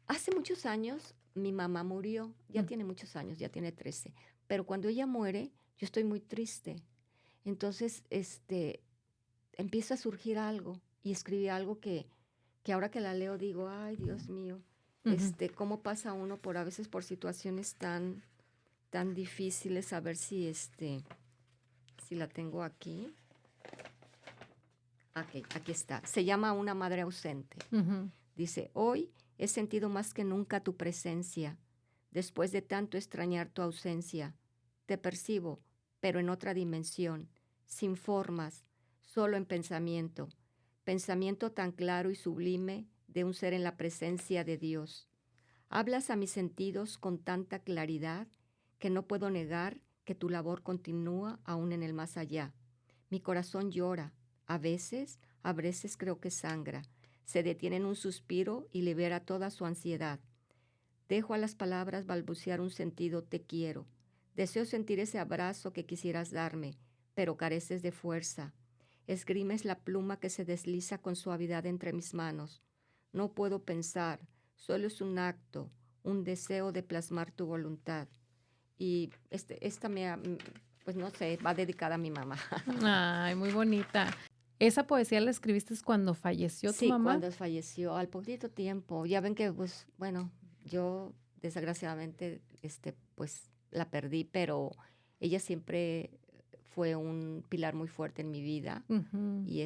Hace muchos años mi mamá murió, ya Mm, tiene muchos años, ya tiene 13. Pero cuando ella muere, yo estoy muy triste. Entonces, empieza a surgir algo y escribí algo que ahora que la leo digo, ay, Dios mío, ujú. cómo pasa uno por a veces por situaciones tan difíciles, a ver si la tengo aquí. Ok, aquí está. Se llama Una madre ausente. Ujú, Dice, hoy he sentido más que nunca tu presencia, después de tanto extrañar tu ausencia. Te percibo, pero en otra dimensión, sin formas, solo en pensamiento. Pensamiento tan claro y sublime de un ser en la presencia de Dios. Hablas a mis sentidos con tanta claridad que no puedo negar que tu labor continúa aún en el más allá. Mi corazón llora, a veces creo que sangra. Se detiene en un suspiro y libera toda su ansiedad. Dejo a las palabras balbucear un sentido te quiero. Deseo sentir ese abrazo que quisieras darme, pero careces de fuerza. Esgrimes la pluma que se desliza con suavidad entre mis manos. No puedo pensar, solo es un acto, un deseo de plasmar tu voluntad. Y esta pues no sé, va dedicada a mi mamá. Ay, muy bonita. ¿Esa poesía la escribiste cuando falleció tu Sí, mamá? cuando falleció, al poquito tiempo. Ya ven que, pues, bueno, yo desgraciadamente, pues, la perdí, pero ella siempre fue un pilar muy fuerte en mi vida Ujú, y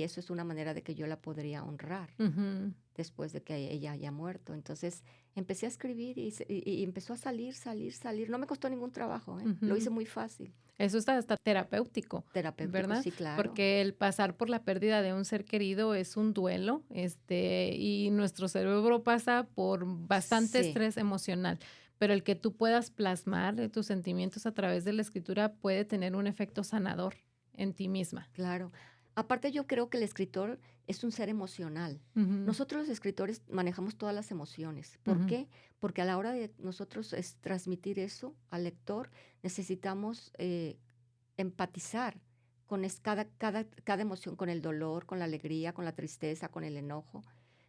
eso es una manera de que yo la podría honrar ujú, después de que ella haya muerto. Entonces empecé a escribir y empezó a salir, salir, salir. No me costó ningún trabajo, ¿eh? Lo hice ujú. muy fácil. Eso está hasta terapéutico, Terapéutico, ¿verdad? sí, claro. Porque el pasar por la pérdida de un ser querido es un duelo, y nuestro cerebro pasa por bastante Sí. estrés emocional, pero el que tú puedas plasmar tus sentimientos a través de la escritura puede tener un efecto sanador en ti misma. Claro. Aparte, yo creo que el escritor es un ser emocional. Ujú, Nosotros los escritores manejamos todas las emociones. ¿Por ujú, qué? Porque a la hora de nosotros transmitir eso al lector, necesitamos empatizar con cada emoción, con el dolor, con la alegría, con la tristeza, con el enojo.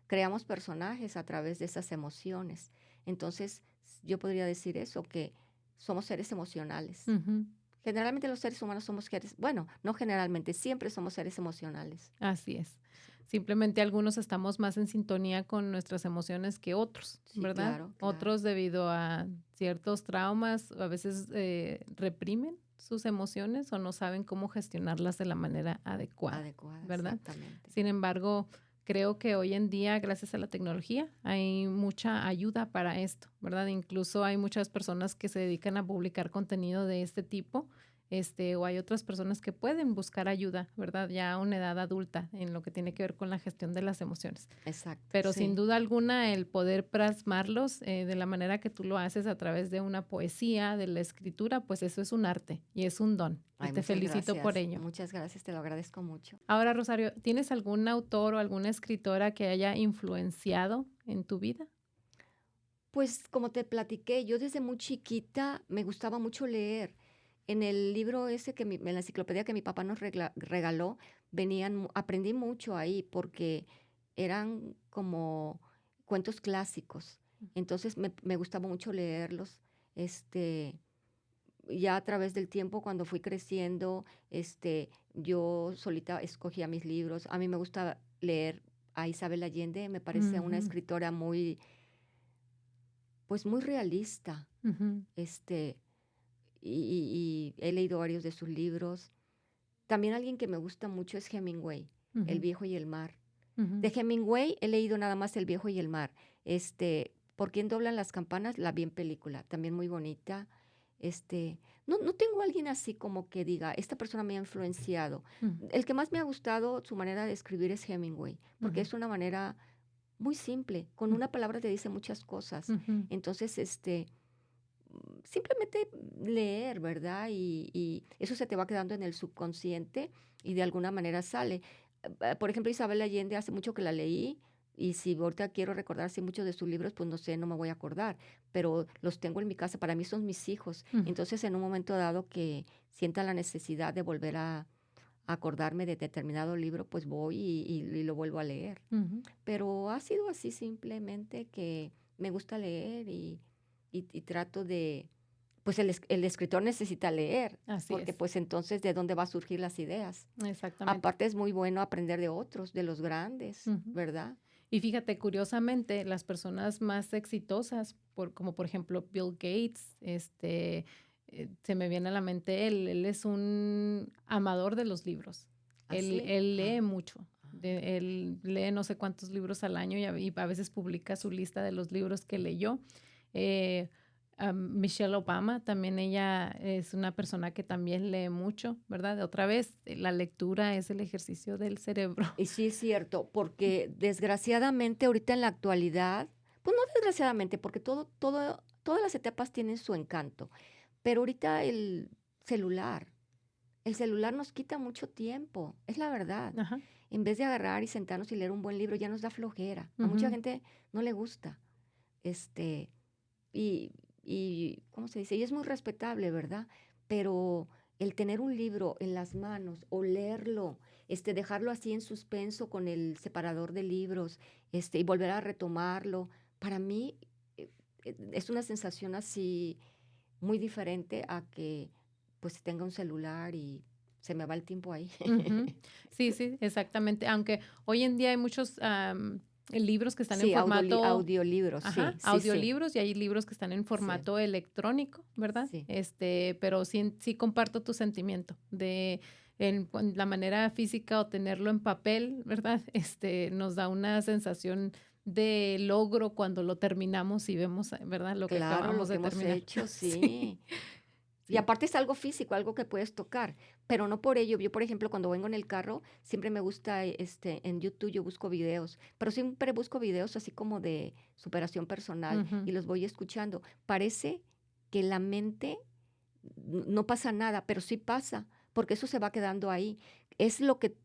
Creamos personajes a través de esas emociones. Entonces, yo podría decir eso, que somos seres emocionales. ujú. Generalmente los seres humanos somos seres, bueno, no generalmente, siempre somos seres emocionales. Así es. Sí, Simplemente algunos estamos más en sintonía con nuestras emociones que otros, sí, ¿verdad? claro, claro. Otros debido a ciertos traumas, a veces reprimen sus emociones o no saben cómo gestionarlas de la manera adecuada, Adecuada, ¿verdad? exactamente. Sin embargo, creo que hoy en día, gracias a la tecnología, hay mucha ayuda para esto, ¿verdad? Incluso hay muchas personas que se dedican a publicar contenido de este tipo, o hay otras personas que pueden buscar ayuda, ¿verdad? Ya a una edad adulta en lo que tiene que ver con la gestión de las emociones. Exacto, Pero sin sí. duda alguna, el poder plasmarlos de la manera que tú lo haces a través de una poesía, de la escritura, pues eso es un arte y es un don. Y Ay, te felicito por ello. muchas gracias, te lo agradezco mucho. Ahora, Rosario, ¿tienes algún autor o alguna escritora que haya influenciado en tu vida? Pues como te platiqué, yo desde muy chiquita me gustaba mucho leer. En el libro ese en la enciclopedia que mi papá nos regaló, aprendí mucho ahí porque eran como cuentos clásicos. Entonces me gustaba mucho leerlos. Este, ya a través del tiempo, cuando fui creciendo, yo solita escogía mis libros. A mí me gusta leer a Isabel Allende, me parece una Ujú, escritora pues muy realista. ujú, Este, y he leído varios de sus libros. También alguien que me gusta mucho es Hemingway, El ujú, viejo y el mar. ujú, De Hemingway he leído nada más El viejo y el mar. ¿Por quién doblan las campanas? La vi en película, también muy bonita. No tengo a alguien así como que diga, esta persona me ha influenciado. ujú, El que más me ha gustado su manera de escribir es Hemingway, porque ujú, es una manera muy simple, con ujú, una palabra te dice muchas cosas. ujú, Entonces, simplemente leer, ¿verdad? Y eso se te va quedando en el subconsciente y de alguna manera sale. Por ejemplo, Isabel Allende, hace mucho que la leí y si ahorita quiero recordar así muchos de sus libros, pues no sé, no me voy a acordar, pero los tengo en mi casa, para mí son mis hijos. ujú, Entonces, en un momento dado que sienta la necesidad de volver a acordarme de determinado libro, pues voy y lo vuelvo a leer. ujú. Pero ha sido así simplemente que me gusta leer y trato de, pues el escritor necesita leer, Así porque es, pues entonces de dónde va a surgir las ideas. exactamente. Aparte es muy bueno aprender de otros, de los grandes, Ujú. ¿verdad? Y fíjate, curiosamente, las personas más exitosas, como por ejemplo Bill Gates, se me viene a la mente él es un amador de los libros. Así. Él lee Ah, mucho. Él lee no sé cuántos libros al año y a veces publica su lista de los libros que leyó. Eh, Michelle Obama, también ella es una persona que también lee mucho, ¿verdad? Otra vez, la lectura es el ejercicio del cerebro. y sí es cierto, porque desgraciadamente ahorita en la actualidad, pues no desgraciadamente, porque todas las etapas tienen su encanto. Pero ahorita el celular nos quita mucho tiempo, es la verdad. Ajá. En vez de agarrar y sentarnos y leer un buen libro, ya nos da flojera. A mucha Ujú. gente no le gusta. Este, y ¿cómo se dice? Y es muy respetable, ¿verdad? Pero el tener un libro en las manos o leerlo, dejarlo así en suspenso con el separador de libros, y volver a retomarlo, para mí es una sensación así muy diferente a que pues tenga un celular y se me va el tiempo ahí. Ujú. Sí, sí, exactamente. Aunque hoy en día hay muchos libros que están en Sí, formato, audiolibros, ajá, sí, sí, sí, audiolibros y hay libros que están en sí, formato electrónico, ¿verdad? sí. Pero sí, sí comparto tu sentimiento de en la manera física o tenerlo en papel, ¿verdad? Nos da una sensación de logro cuando lo terminamos y vemos, ¿verdad? Lo que Claro, acabamos lo que de hemos terminar. hecho, Sí, sí. Y sí. aparte es algo físico, algo que puedes tocar, pero no por ello. Yo, por ejemplo, cuando vengo en el carro, siempre me gusta, en YouTube yo busco videos, pero siempre busco videos así como de superación personal Ujú. y los voy escuchando. Parece que la mente no pasa nada, pero sí pasa, porque eso se va quedando ahí. Es lo que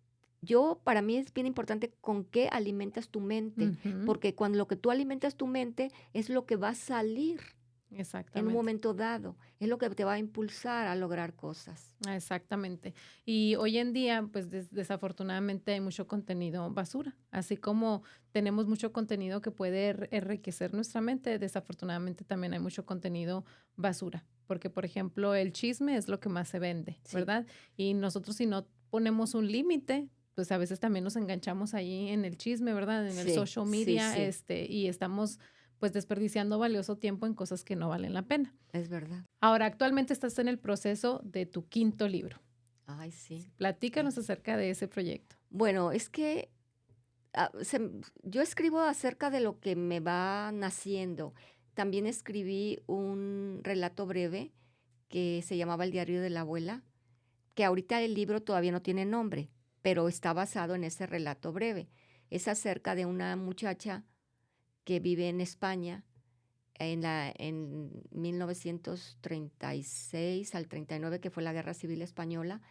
para mí es bien importante con qué alimentas tu mente, Ujú. porque cuando lo que tú alimentas tu mente es lo que va a salir en un Exactamente. momento dado, es lo que te va a impulsar a lograr cosas. Exactamente. Y hoy en día, pues desafortunadamente hay mucho contenido basura. Así como tenemos mucho contenido que puede enriquecer nuestra mente, desafortunadamente también hay mucho contenido basura. Porque, por ejemplo, el chisme es lo que más se vende, Sí, ¿verdad? Y nosotros si no ponemos un límite, pues a veces también nos enganchamos ahí en el chisme, ¿verdad? En el sí, social sí, media, sí, y estamos pues desperdiciando valioso tiempo en cosas que no valen la pena. es verdad. Ahora, actualmente estás en el proceso de tu quinto libro. Ay, sí. Platícanos acerca de ese proyecto. Bueno, es que yo escribo acerca de lo que me va naciendo. También escribí un relato breve que se llamaba El diario de la abuela, que ahorita el libro todavía no tiene nombre, pero está basado en ese relato breve. Es acerca de una muchacha que vive en España en 1936 al 39, que fue la Guerra Civil Española.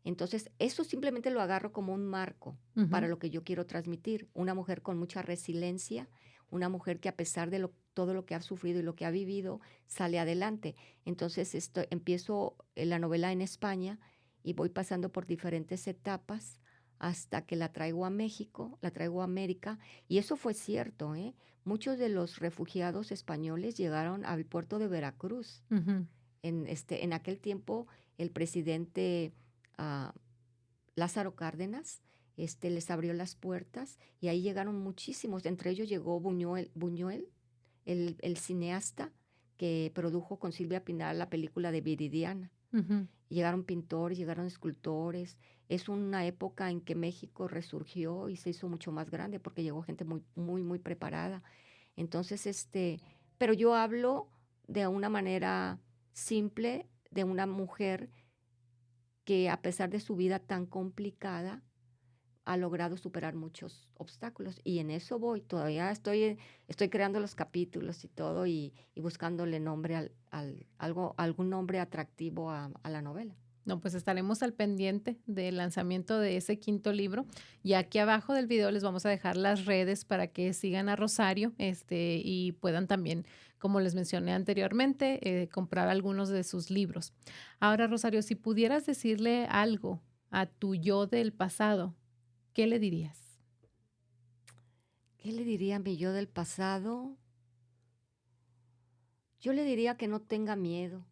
Entonces, eso simplemente lo agarro como un marco para Ujú. lo que yo quiero transmitir. Una mujer con mucha resiliencia, una mujer que a pesar de todo lo que ha sufrido y lo que ha vivido, sale adelante. Entonces, empiezo la novela en España y voy pasando por diferentes etapas hasta que la traigo a México, la traigo a América. Y eso fue cierto, ¿eh? Muchos de los refugiados españoles llegaron al puerto de Veracruz. Ujú. En aquel tiempo, el presidente ah, Lázaro Cárdenas les abrió las puertas y ahí llegaron muchísimos. Entre ellos llegó Buñuel, el cineasta que produjo con Silvia Pinal la película de Viridiana. Ujú. Llegaron pintores, llegaron escultores. Es una época en que México resurgió y se hizo mucho más grande porque llegó gente muy, muy, muy preparada. Entonces, pero yo hablo de una manera simple de una mujer que a pesar de su vida tan complicada, ha logrado superar muchos obstáculos. Y en eso voy, todavía estoy creando los capítulos y todo y buscándole nombre algún nombre atractivo a la novela. No, pues estaremos al pendiente del lanzamiento de ese quinto libro. Y aquí abajo del video les vamos a dejar las redes para que sigan a Rosario, y puedan también, como les mencioné anteriormente, comprar algunos de sus libros. Ahora, Rosario, si pudieras decirle algo a tu yo del pasado, ¿qué le dirías? ¿Qué le diría a mi yo del pasado? Yo le diría que no tenga miedo,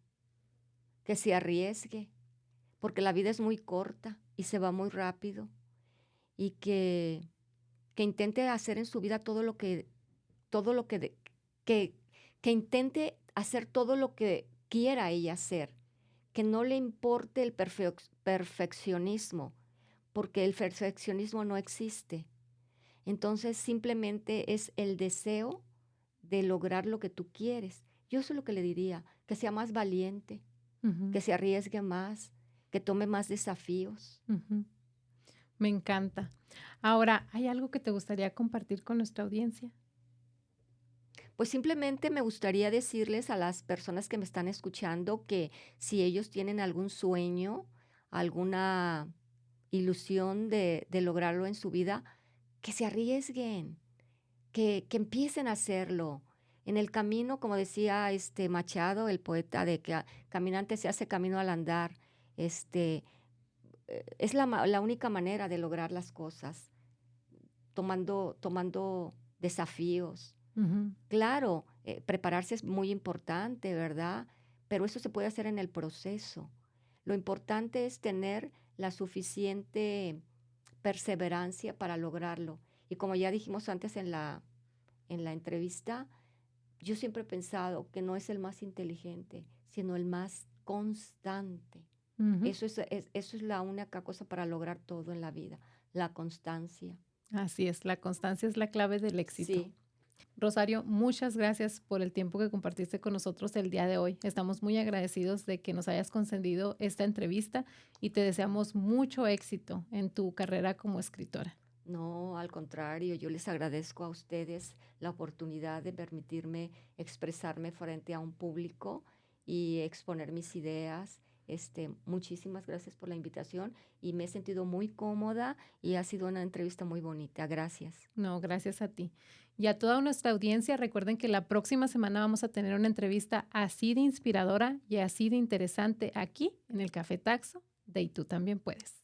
que se arriesgue, porque la vida es muy corta y se va muy rápido y que intente hacer en su vida todo lo que, que, que intente hacer todo lo que quiera ella hacer, que no le importe el perfeccionismo, porque el perfeccionismo no existe. Entonces simplemente es el deseo de lograr lo que tú quieres. Yo eso es lo que le diría, que sea más valiente, Ujú. que se arriesgue más, que tome más desafíos. Ujú. Me encanta. Ahora, ¿hay algo que te gustaría compartir con nuestra audiencia? Pues simplemente me gustaría decirles a las personas que me están escuchando que si ellos tienen algún sueño, alguna ilusión de lograrlo en su vida, que se arriesguen, que empiecen a hacerlo. En el camino, como decía este Machado, el poeta, de que caminante se hace camino al andar, este, es la única manera de lograr las cosas, tomando desafíos. Ujú. Claro, prepararse es muy importante, ¿verdad? Pero eso se puede hacer en el proceso. Lo importante es tener la suficiente perseverancia para lograrlo. Y como ya dijimos antes en la entrevista, yo siempre he pensado que no es el más inteligente, sino el más constante. Ujú. Eso es la única cosa para lograr todo en la vida, la constancia. Así es, la constancia es la clave del éxito. Sí, Rosario, muchas gracias por el tiempo que compartiste con nosotros el día de hoy. Estamos muy agradecidos de que nos hayas concedido esta entrevista y te deseamos mucho éxito en tu carrera como escritora. no, al contrario, yo les agradezco a ustedes la oportunidad de permitirme expresarme frente a un público y exponer mis ideas. Muchísimas gracias por la invitación y me he sentido muy cómoda y ha sido una entrevista muy bonita. Gracias. No, gracias a ti. Y a toda nuestra audiencia, recuerden que la próxima semana vamos a tener una entrevista así de inspiradora y así de interesante aquí en el Café Taxo de Y Tú También Puedes.